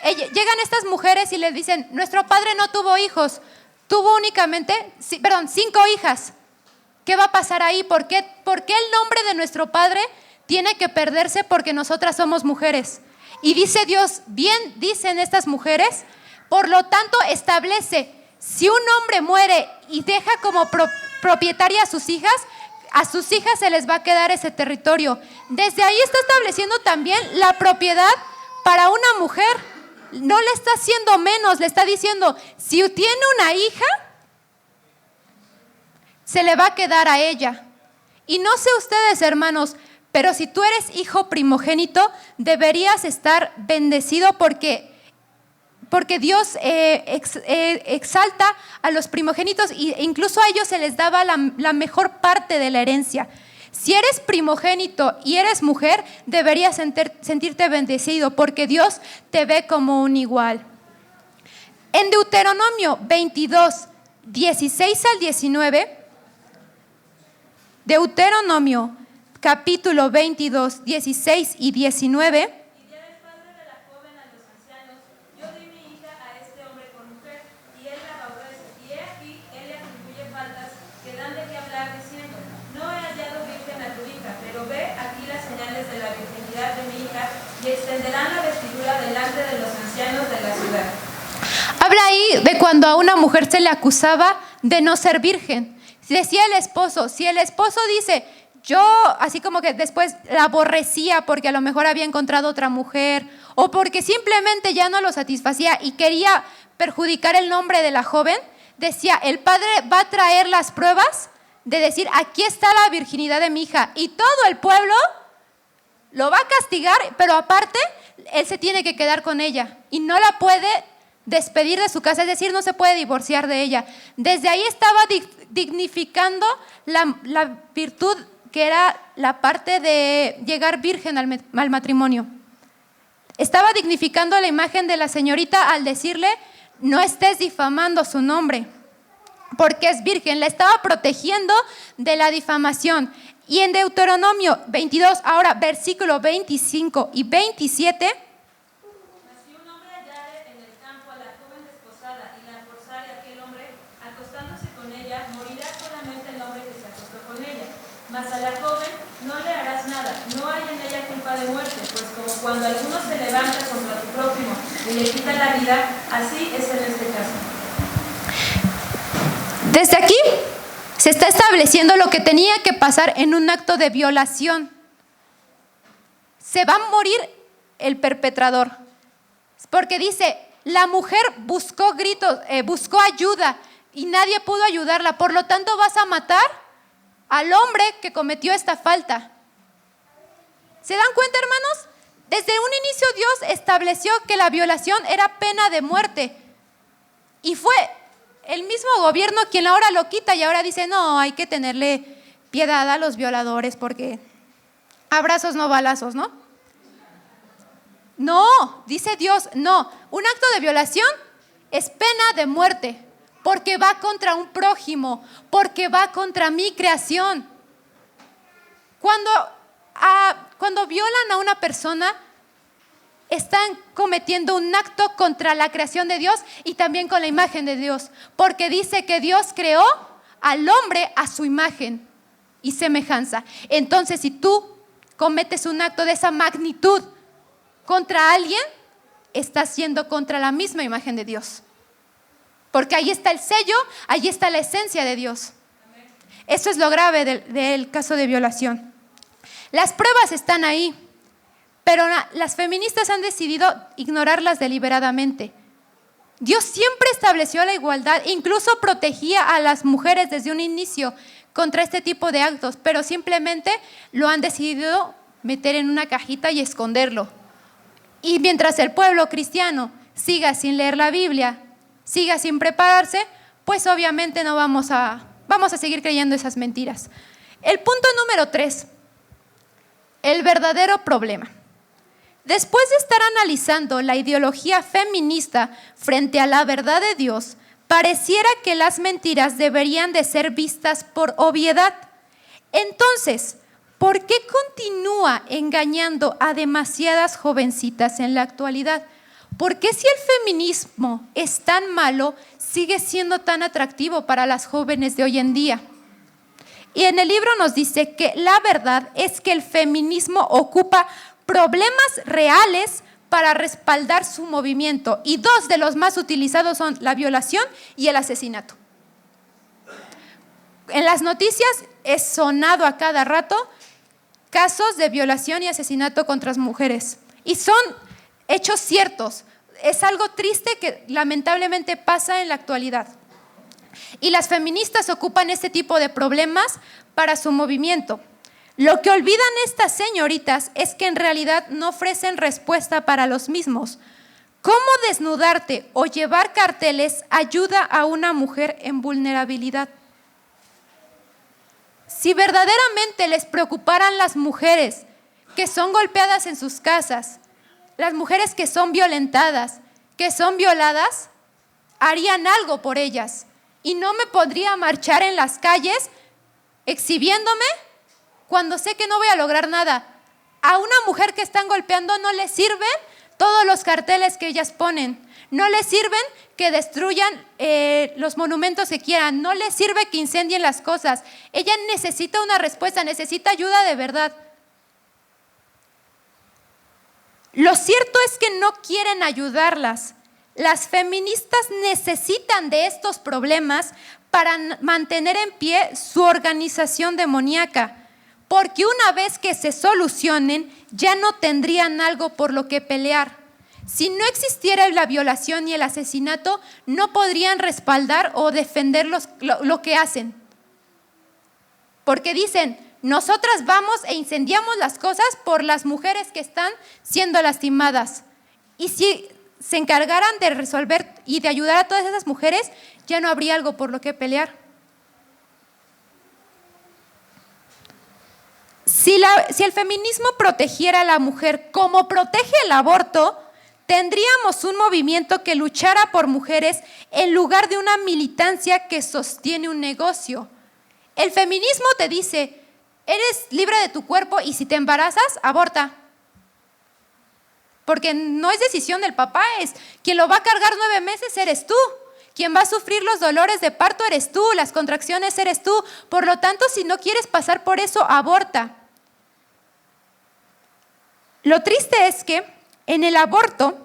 Llegan estas mujeres y les dicen, nuestro padre no tuvo hijos, tuvo únicamente, 5 hijas. ¿Qué va a pasar ahí? ¿Por qué el nombre de nuestro padre tiene que perderse porque nosotras somos mujeres? Y dice Dios, bien dicen estas mujeres, por lo tanto establece, si un hombre muere y deja como propietaria a sus hijas se les va a quedar ese territorio. Desde ahí está estableciendo también la propiedad para una mujer. No le está haciendo menos, le está diciendo, si tiene una hija, se le va a quedar a ella. Y no sé ustedes, hermanos, pero si tú eres hijo primogénito, deberías estar bendecido porque Dios exalta a los primogénitos e incluso a ellos se les daba la mejor parte de la herencia. Si eres primogénito y eres mujer, deberías sentirte bendecido porque Dios te ve como un igual. En Deuteronomio 22, 16 al 19, Deuteronomio capítulo 22, 16 y 19. Y extenderán la vestidura delante de los ancianos de la ciudad. Habla ahí de cuando a una mujer se le acusaba de no ser virgen. Decía el esposo, si el esposo dice, yo así como que después la aborrecía porque a lo mejor había encontrado otra mujer o porque simplemente ya no lo satisfacía y quería perjudicar el nombre de la joven, decía, el padre va a traer las pruebas de decir, aquí está la virginidad de mi hija, y todo el pueblo lo va a castigar, pero aparte, él se tiene que quedar con ella y no la puede despedir de su casa, es decir, no se puede divorciar de ella. Desde ahí estaba dignificando la virtud que era la parte de llegar virgen al matrimonio. Estaba dignificando la imagen de la señorita al decirle, no estés difamando su nombre, porque es virgen. La estaba protegiendo de la difamación. Y en Deuteronomio 22, ahora versículo 25 y 27. Mas si un hombre hallare en el campo a la joven desposada y la forzare a aquel hombre, acostándose con ella, morirá solamente el hombre que se acostó con ella. Mas a la joven no le harás nada, no hay en ella culpa de muerte, pues como cuando alguno se levanta contra su prójimo y le quita la vida, así es en este caso. Desde aquí se está estableciendo lo que tenía que pasar en un acto de violación. Se va a morir el perpetrador, porque dice, la mujer buscó ayuda y nadie pudo ayudarla, por lo tanto vas a matar al hombre que cometió esta falta. ¿Se dan cuenta, hermanos? Desde un inicio Dios estableció que la violación era pena de muerte. Y fue el mismo gobierno quien ahora lo quita y ahora dice, no, hay que tenerle piedad a los violadores porque abrazos no balazos, ¿no? No, dice Dios, no. Un acto de violación es pena de muerte porque va contra un prójimo, porque va contra mi creación. Cuando violan a una persona, están cometiendo un acto contra la creación de Dios y también con la imagen de Dios, porque dice que Dios creó al hombre a su imagen y semejanza. Entonces, si tú cometes un acto de esa magnitud contra alguien, estás siendo contra la misma imagen de Dios, porque ahí está el sello, ahí está la esencia de Dios. Eso es lo grave del caso de violación. Las pruebas están ahí, pero las feministas han decidido ignorarlas deliberadamente. Dios siempre estableció la igualdad, incluso protegía a las mujeres desde un inicio contra este tipo de actos, pero simplemente lo han decidido meter en una cajita y esconderlo. Y mientras el pueblo cristiano siga sin leer la Biblia, siga sin prepararse, pues obviamente no vamos a seguir creyendo esas mentiras. El punto número 3, el verdadero problema. Después de estar analizando la ideología feminista frente a la verdad de Dios, pareciera que las mentiras deberían de ser vistas por obviedad. Entonces, ¿por qué continúa engañando a demasiadas jovencitas en la actualidad? ¿Por qué si el feminismo es tan malo, sigue siendo tan atractivo para las jóvenes de hoy en día? Y en el libro nos dice que la verdad es que el feminismo ocupa problemas reales para respaldar su movimiento. Y dos de los más utilizados son la violación y el asesinato. En las noticias es sonado a cada rato casos de violación y asesinato contra las mujeres. Y son hechos ciertos. Es algo triste que lamentablemente pasa en la actualidad. Y las feministas ocupan este tipo de problemas para su movimiento. Lo que olvidan estas señoritas es que en realidad no ofrecen respuesta para los mismos. ¿Cómo desnudarte o llevar carteles ayuda a una mujer en vulnerabilidad? Si verdaderamente les preocuparan las mujeres que son golpeadas en sus casas, las mujeres que son violentadas, que son violadas, harían algo por ellas. Y no me podría marchar en las calles exhibiéndome cuando sé que no voy a lograr nada. A una mujer que están golpeando no le sirven todos los carteles que ellas ponen. No le sirven que destruyan los monumentos que quieran. No le sirve que incendien las cosas. Ella necesita una respuesta, necesita ayuda de verdad. Lo cierto es que no quieren ayudarlas. Las feministas necesitan de estos problemas para mantener en pie su organización demoníaca, porque una vez que se solucionen, ya no tendrían algo por lo que pelear. Si no existiera la violación y el asesinato, no podrían respaldar o defender lo que hacen. Porque dicen, nosotras vamos e incendiamos las cosas por las mujeres que están siendo lastimadas. Y si se encargaran de resolver y de ayudar a todas esas mujeres, ya no habría algo por lo que pelear. Si el feminismo protegiera a la mujer como protege el aborto, tendríamos un movimiento que luchara por mujeres en lugar de una militancia que sostiene un negocio. El feminismo te dice, eres libre de tu cuerpo y si te embarazas, aborta. Porque no es decisión del papá, es quien lo va a cargar 9 meses eres tú. Quien va a sufrir los dolores de parto eres tú, las contracciones eres tú. Por lo tanto, si no quieres pasar por eso, aborta. Lo triste es que en el aborto,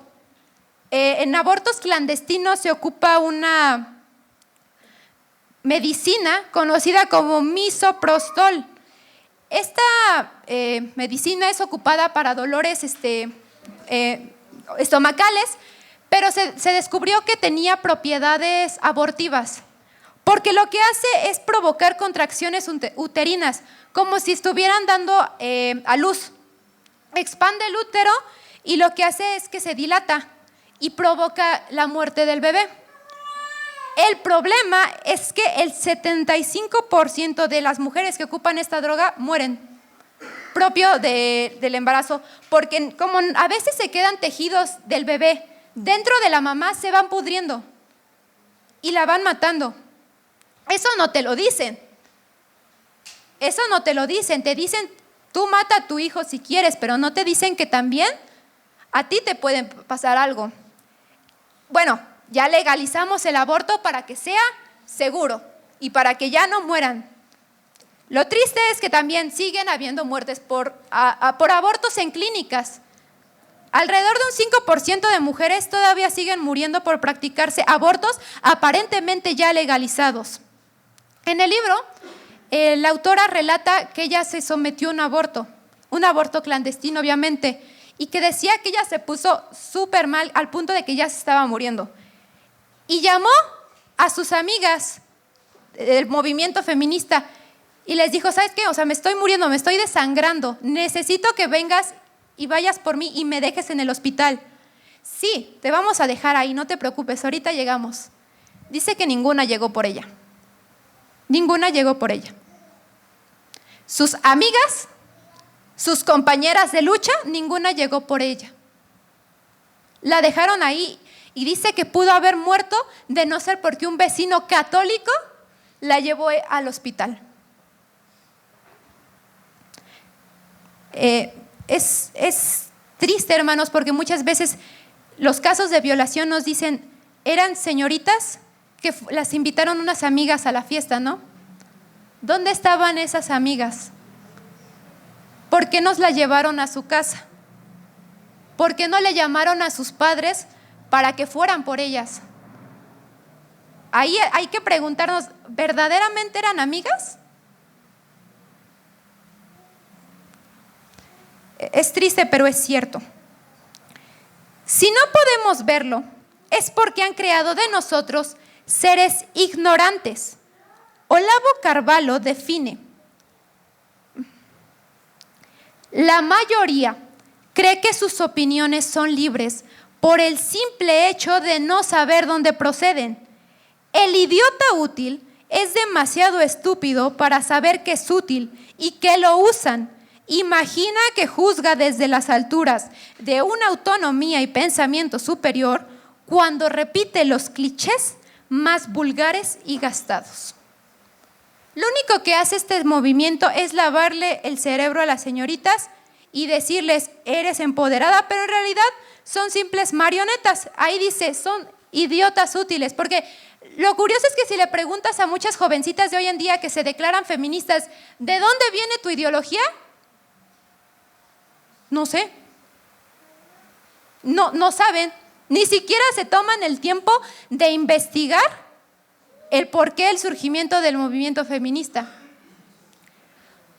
en abortos clandestinos se ocupa una medicina conocida como misoprostol. Esta medicina es ocupada para dolores estomacales, pero se descubrió que tenía propiedades abortivas, porque lo que hace es provocar contracciones uterinas, como si estuvieran dando a luz. expande el útero y lo que hace es que se dilata y provoca la muerte del bebé. El problema es que el 75% de las mujeres que ocupan esta droga mueren propio del embarazo, porque como a veces se quedan tejidos del bebé dentro de la mamá, se van pudriendo y la van matando. Eso no te lo dicen. Eso no te lo dicen. Te dicen, tú mata a tu hijo si quieres, pero no te dicen que también a ti te puede pasar algo. Bueno, ya legalizamos el aborto para que sea seguro y para que ya no mueran. Lo triste es que también siguen habiendo muertes por abortos en clínicas. Alrededor de un 5% de mujeres todavía siguen muriendo por practicarse abortos aparentemente ya legalizados. En el libro, la autora relata que ella se sometió a un aborto clandestino obviamente, y que decía que ella se puso súper mal al punto de que ya se estaba muriendo. Y llamó a sus amigas del movimiento feminista y les dijo, ¿sabes qué? O sea, me estoy muriendo, me estoy desangrando, necesito que vengas y vayas por mí y me dejes en el hospital. Sí, te vamos a dejar ahí, no te preocupes, ahorita llegamos. Dice que ninguna llegó por ella. Ninguna llegó por ella. Sus amigas, sus compañeras de lucha, ninguna llegó por ella. La dejaron ahí y dice que pudo haber muerto de no ser porque un vecino católico la llevó al hospital. Es triste, hermanos, porque muchas veces los casos de violación nos dicen, eran señoritas que las invitaron unas amigas a la fiesta, ¿no? ¿Dónde estaban esas amigas? ¿Por qué nos la llevaron a su casa? ¿Por qué no le llamaron a sus padres para que fueran por ellas? Ahí hay que preguntarnos, ¿verdaderamente eran amigas? Es triste, pero es cierto. Si no podemos verlo, es porque han creado de nosotros seres ignorantes. Olavo Carvalho define: la mayoría cree que sus opiniones son libres por el simple hecho de no saber dónde proceden. El idiota útil es demasiado estúpido para saber que es útil y que lo usan. Imagina que juzga desde las alturas de una autonomía y pensamiento superior cuando repite los clichés más vulgares y gastados. Lo único que hace este movimiento es lavarle el cerebro a las señoritas y decirles, eres empoderada, pero en realidad son simples marionetas. Ahí dice, son idiotas útiles, porque lo curioso es que si le preguntas a muchas jovencitas de hoy en día que se declaran feministas, ¿de dónde viene tu ideología? No sé. No saben. Ni siquiera se toman el tiempo de investigar el porqué del surgimiento del movimiento feminista.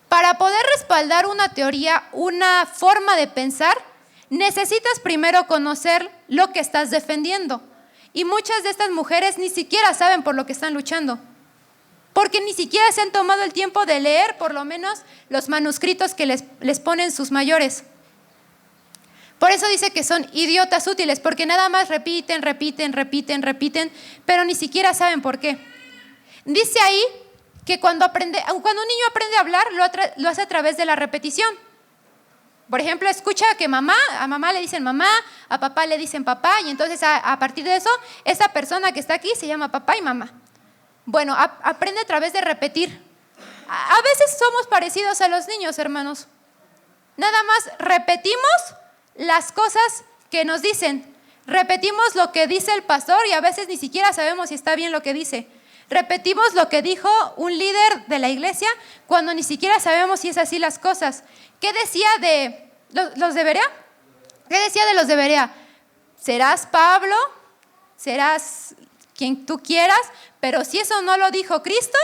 Para poder respaldar una teoría, una forma de pensar, necesitas primero conocer lo que estás defendiendo. Y muchas de estas mujeres ni siquiera saben por lo que están luchando, porque ni siquiera se han tomado el tiempo de leer por lo menos los manuscritos que les ponen sus mayores. Por eso dice que son idiotas útiles, porque nada más repiten, pero ni siquiera saben por qué. Dice ahí que cuando un niño aprende a hablar, lo hace a través de la repetición. Por ejemplo, escucha que a mamá le dicen mamá, a papá le dicen papá, y entonces a partir de eso, esa persona que está aquí se llama papá y mamá. Bueno, aprende a través de repetir. A veces somos parecidos a los niños, hermanos. Nada más repetimos las cosas que nos dicen. Repetimos lo que dice el pastor y a veces ni siquiera sabemos si está bien lo que dice. Repetimos lo que dijo un líder de la iglesia cuando ni siquiera sabemos si es así las cosas. ¿Qué decía de los de Berea? ¿Qué decía de los de Berea? Serás Pablo, serás quien tú quieras, pero si eso no lo dijo Cristo,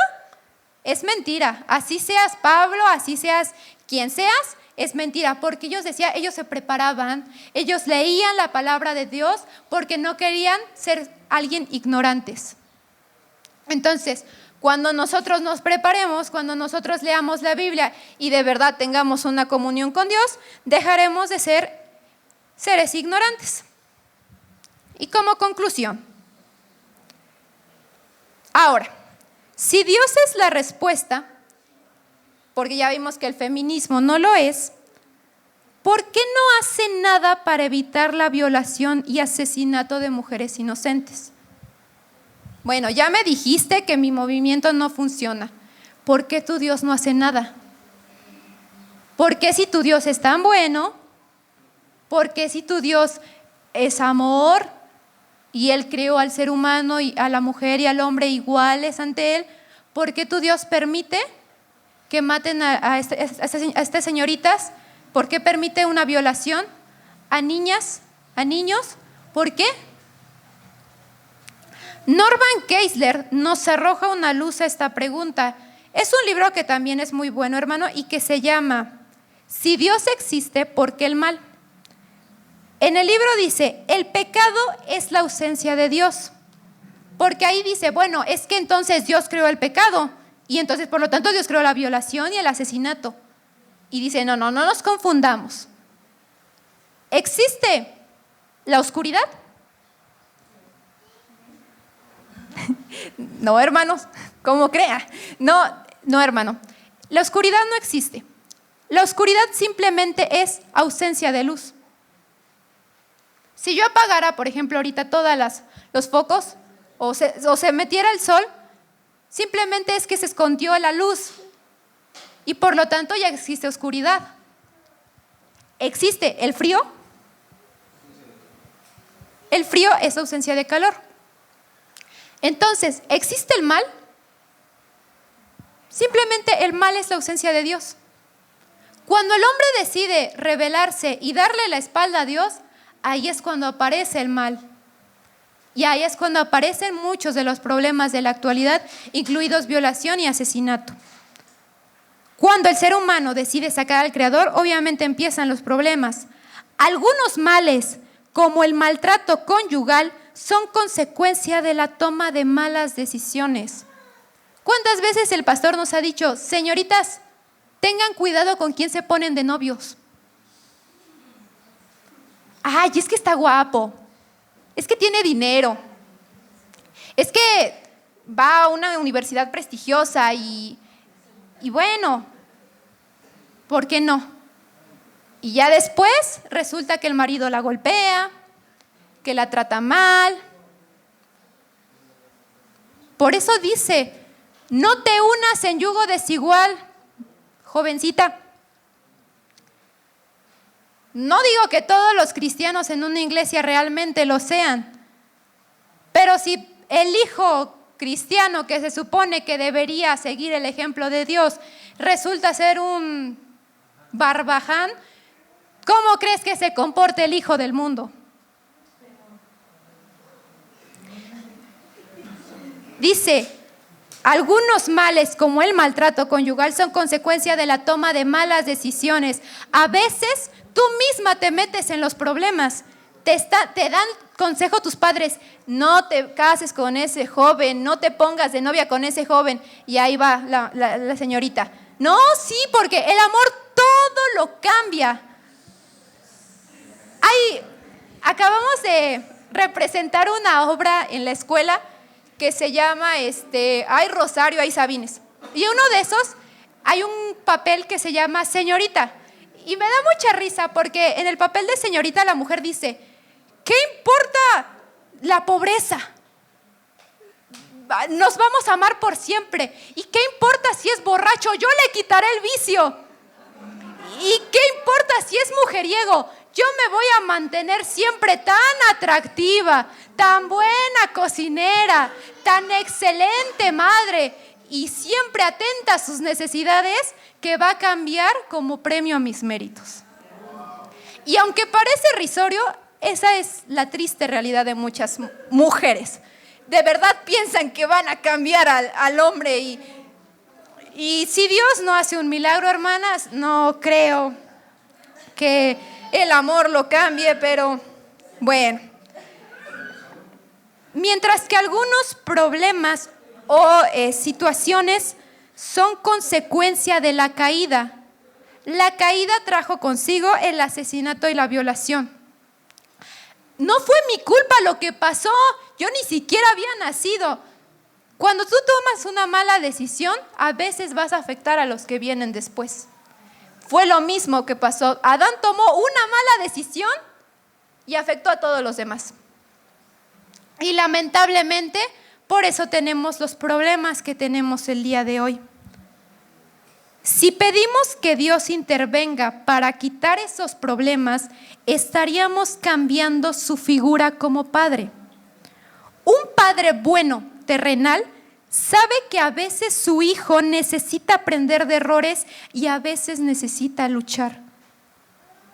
es mentira. Así seas Pablo, así seas quien seas, es mentira, porque ellos se preparaban, ellos leían la palabra de Dios porque no querían ser alguien ignorantes. Entonces, Cuando nosotros nos preparemos, cuando nosotros leamos la Biblia y de verdad tengamos una comunión con Dios, dejaremos de ser seres ignorantes. Y como conclusión, ahora, si Dios es la respuesta, porque ya vimos que el feminismo no lo es, ¿por qué no hace nada para evitar la violación y asesinato de mujeres inocentes? Bueno, ya me dijiste que mi movimiento no funciona. ¿Por qué tu Dios no hace nada? ¿Por qué si tu Dios es tan bueno? ¿Por qué si tu Dios es amor y Él creó al ser humano y a la mujer y al hombre iguales ante Él? ¿Por qué tu Dios permite que maten a estas señoritas? ¿Por qué permite una violación a niñas, a niños? ¿Por qué? Norman Geisler nos arroja una luz a esta pregunta. Es un libro que también es muy bueno, hermano, y que se llama Si Dios existe, ¿por qué el mal? En el libro dice, el pecado es la ausencia de Dios. Porque ahí dice, bueno, es que entonces Dios creó el pecado y entonces por lo tanto Dios creó la violación y el asesinato. Y dice, no nos confundamos. ¿Existe la oscuridad? No, hermanos, como crea. No, hermano. La oscuridad no existe. La oscuridad simplemente es ausencia de luz. Si yo apagara, por ejemplo, ahorita todos los focos o se metiera el sol, simplemente es que se escondió la luz y por lo tanto ya existe oscuridad. ¿Existe el frío? El frío es ausencia de calor. Entonces, ¿existe el mal? Simplemente el mal es la ausencia de Dios. Cuando el hombre decide rebelarse y darle la espalda a Dios, ahí es cuando aparece el mal. Y ahí es cuando aparecen muchos de los problemas de la actualidad, incluidos violación y asesinato. Cuando el ser humano decide sacar al Creador, obviamente empiezan los problemas. Algunos males, como el maltrato conyugal, son consecuencia de la toma de malas decisiones. ¿Cuántas veces el pastor nos ha dicho, señoritas, tengan cuidado con quién se ponen de novios? Ay, es que está guapo, es que tiene dinero, es que va a una universidad prestigiosa y bueno, ¿por qué no? Y ya después resulta que el marido la golpea, que la trata mal. Por eso dice, no te unas en yugo desigual, jovencita. No digo que todos los cristianos en una iglesia realmente lo sean, pero si el hijo cristiano que se supone que debería seguir el ejemplo de Dios resulta ser un barbaján, ¿cómo crees que se comporte el hijo del mundo? Dice, algunos males como el maltrato conyugal son consecuencia de la toma de malas decisiones. A veces tú misma te metes en los problemas. Te dan consejo tus padres, no te cases con ese joven, no te pongas de novia con ese joven. Y ahí va la señorita. No, sí, porque el amor todo lo cambia. Acabamos de representar una obra en la escuela que se llama Hay Rosario, hay Sabines. Y uno de esos, hay un papel que se llama señorita. Y me da mucha risa porque en el papel de señorita la mujer dice, ¿qué importa la pobreza? Nos vamos a amar por siempre. ¿Y qué importa si es borracho? Yo le quitaré el vicio. ¿Y qué importa si es mujeriego? Yo me voy a mantener siempre tan atractiva, tan buena cocinera, tan excelente madre y siempre atenta a sus necesidades, que va a cambiar como premio a mis méritos. Y aunque parece irrisorio, esa es la triste realidad de muchas mujeres. De verdad piensan que van a cambiar al hombre y si Dios no hace un milagro, hermanas, no creo que el amor lo cambie, pero bueno. Mientras que algunos problemas o situaciones son consecuencia de la caída. La caída trajo consigo el asesinato y la violación. No fue mi culpa lo que pasó, yo ni siquiera había nacido. Cuando tú tomas una mala decisión, a veces vas a afectar a los que vienen después. Fue lo mismo que pasó. Adán tomó una mala decisión y afectó a todos los demás. Y lamentablemente, por eso tenemos los problemas que tenemos el día de hoy. Si pedimos que Dios intervenga para quitar esos problemas, estaríamos cambiando su figura como padre. Un padre bueno, terrenal, sabe que a veces su hijo necesita aprender de errores y a veces necesita luchar.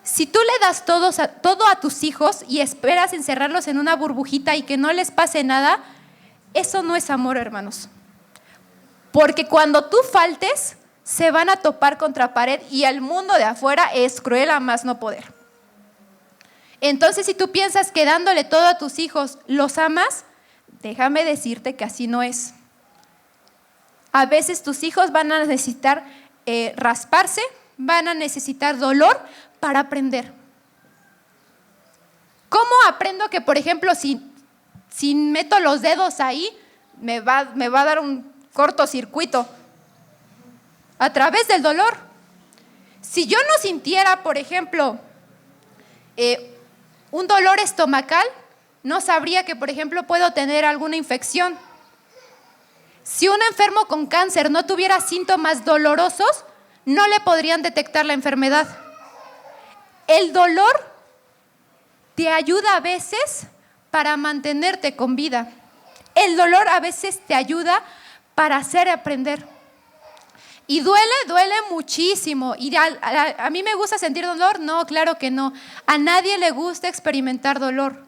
Si tú le das todo a tus hijos y esperas encerrarlos en una burbujita y que no les pase nada, eso no es amor, hermanos. Porque cuando tú faltes, se van a topar contra pared y el mundo de afuera es cruel a más no poder. Entonces, si tú piensas que dándole todo a tus hijos los amas, déjame decirte que así no es. A veces tus hijos van a necesitar rasparse, van a necesitar dolor para aprender. ¿Cómo aprendo que, por ejemplo, si meto los dedos ahí, me va a dar un cortocircuito? A través del dolor. Si yo no sintiera, por ejemplo, un dolor estomacal, no sabría que, por ejemplo, puedo tener alguna infección. Si un enfermo con cáncer no tuviera síntomas dolorosos, no le podrían detectar la enfermedad. El dolor te ayuda a veces para mantenerte con vida. El dolor a veces te ayuda para hacer aprender. Y duele muchísimo. ¿Y a mí me gusta sentir dolor? No, claro que no. A nadie le gusta experimentar dolor.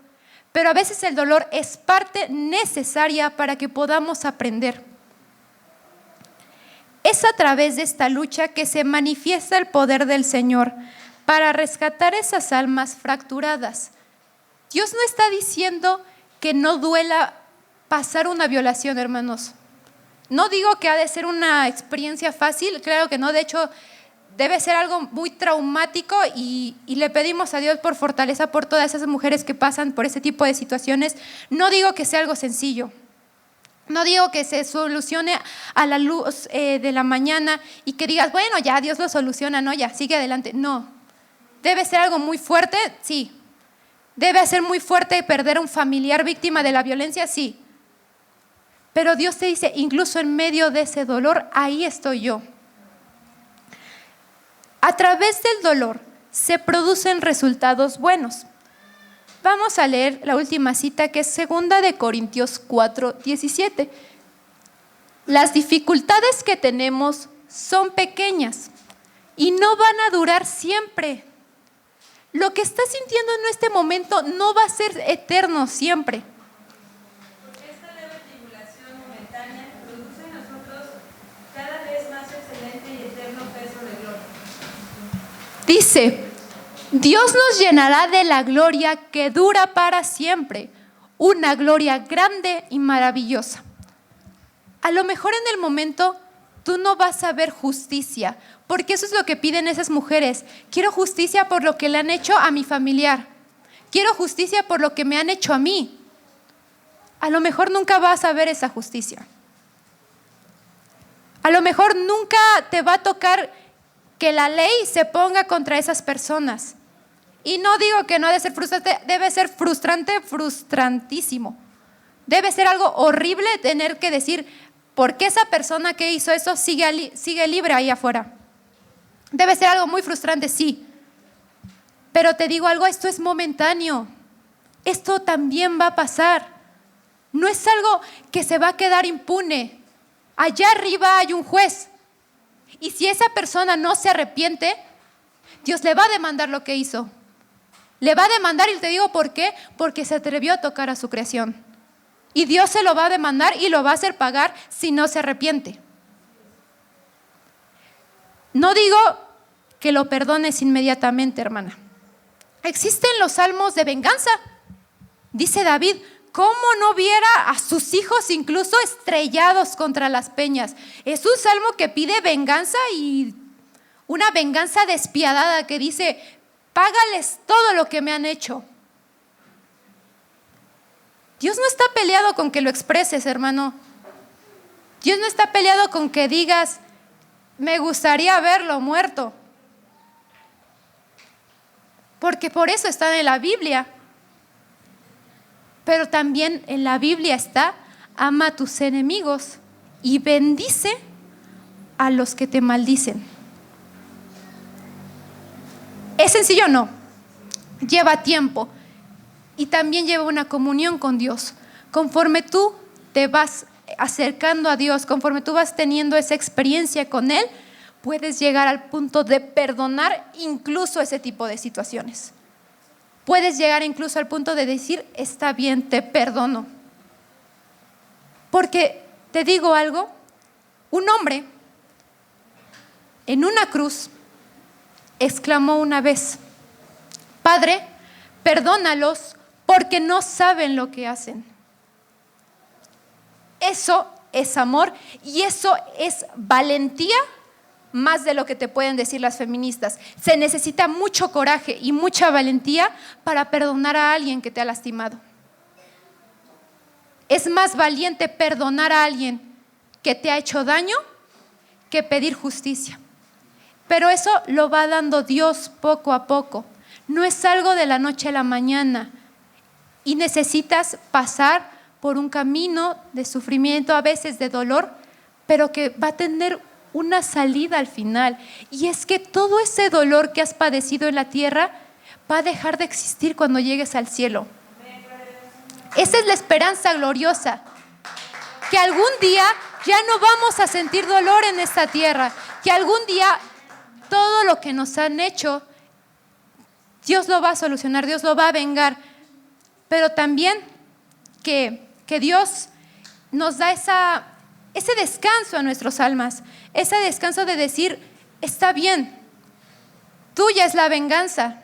Pero a veces el dolor es parte necesaria para que podamos aprender. Es a través de esta lucha que se manifiesta el poder del Señor para rescatar esas almas fracturadas. Dios no está diciendo que no duela pasar una violación, hermanos. No digo que ha de ser una experiencia fácil, claro que no, de hecho debe ser algo muy traumático y le pedimos a Dios por fortaleza por todas esas mujeres que pasan por ese tipo de situaciones. No digo que sea algo sencillo, no digo que se solucione a la luz de la mañana y que digas, bueno, ya Dios lo soluciona, no, ya, sigue adelante. No, debe ser algo muy fuerte, sí. Debe ser muy fuerte perder a un familiar víctima de la violencia, sí. Pero Dios te dice, incluso en medio de ese dolor, ahí estoy yo. A través del dolor se producen resultados buenos. Vamos a leer la última cita, que es 2 Corintios 4:17. Las dificultades que tenemos son pequeñas y no van a durar siempre. Lo que estás sintiendo en este momento no va a ser eterno siempre. Dice, Dios nos llenará de la gloria que dura para siempre, una gloria grande y maravillosa. A lo mejor en el momento tú no vas a ver justicia, porque eso es lo que piden esas mujeres. Quiero justicia por lo que le han hecho a mi familiar. Quiero justicia por lo que me han hecho a mí. A lo mejor nunca vas a ver esa justicia. A lo mejor nunca te va a tocar que la ley se ponga contra esas personas. Y no digo que no debe ser frustrante, debe ser frustrante, frustrantísimo. Debe ser algo horrible tener que decir, ¿por qué esa persona que hizo eso sigue libre ahí afuera? Debe ser algo muy frustrante, sí. Pero te digo algo, esto es momentáneo. Esto también va a pasar. No es algo que se va a quedar impune. Allá arriba hay un juez. Y si esa persona no se arrepiente, Dios le va a demandar lo que hizo. Le va a demandar, y te digo por qué, porque se atrevió a tocar a su creación. Y Dios se lo va a demandar y lo va a hacer pagar si no se arrepiente. No digo que lo perdones inmediatamente, hermana. Existen los salmos de venganza. Dice David, ¿cómo no viera a sus hijos incluso estrellados contra las peñas? Es un salmo que pide venganza, y una venganza despiadada, que dice: págales todo lo que me han hecho. Dios no está peleado con que lo expreses, hermano. Dios no está peleado con que digas: me gustaría verlo muerto. Porque por eso está en la Biblia. Pero también en la Biblia está: ama a tus enemigos y bendice a los que te maldicen. ¿Es sencillo? No. Lleva tiempo. Y también lleva una comunión con Dios. Conforme tú te vas acercando a Dios, conforme tú vas teniendo esa experiencia con Él, puedes llegar al punto de perdonar incluso ese tipo de situaciones. Puedes llegar incluso al punto de decir: está bien, te perdono. Porque te digo algo, un hombre en una cruz exclamó una vez: Padre, perdónalos porque no saben lo que hacen. Eso es amor, y eso es valentía, más de lo que te pueden decir las feministas. Se necesita mucho coraje y mucha valentía para perdonar a alguien que te ha lastimado. Es más valiente perdonar a alguien que te ha hecho daño que pedir justicia. Pero eso lo va dando Dios poco a poco. No es algo de la noche a la mañana, y necesitas pasar por un camino de sufrimiento, a veces de dolor, pero que va a tener una salida al final. Y es que todo ese dolor que has padecido en la tierra va a dejar de existir cuando llegues al cielo. Esa es la esperanza gloriosa, que algún día ya no vamos a sentir dolor en esta tierra, que algún día todo lo que nos han hecho, Dios lo va a solucionar, Dios lo va a vengar. Pero también que Dios nos da ese descanso a nuestras almas, ese descanso de decir: está bien, tuya es la venganza,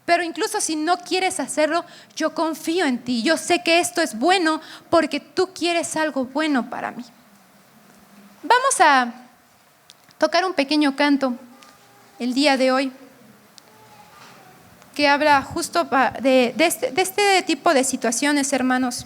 pero incluso si no quieres hacerlo, yo confío en ti, yo sé que esto es bueno porque tú quieres algo bueno para mí. Vamos a tocar un pequeño canto el día de hoy, que habla justo de este tipo de situaciones, hermanos.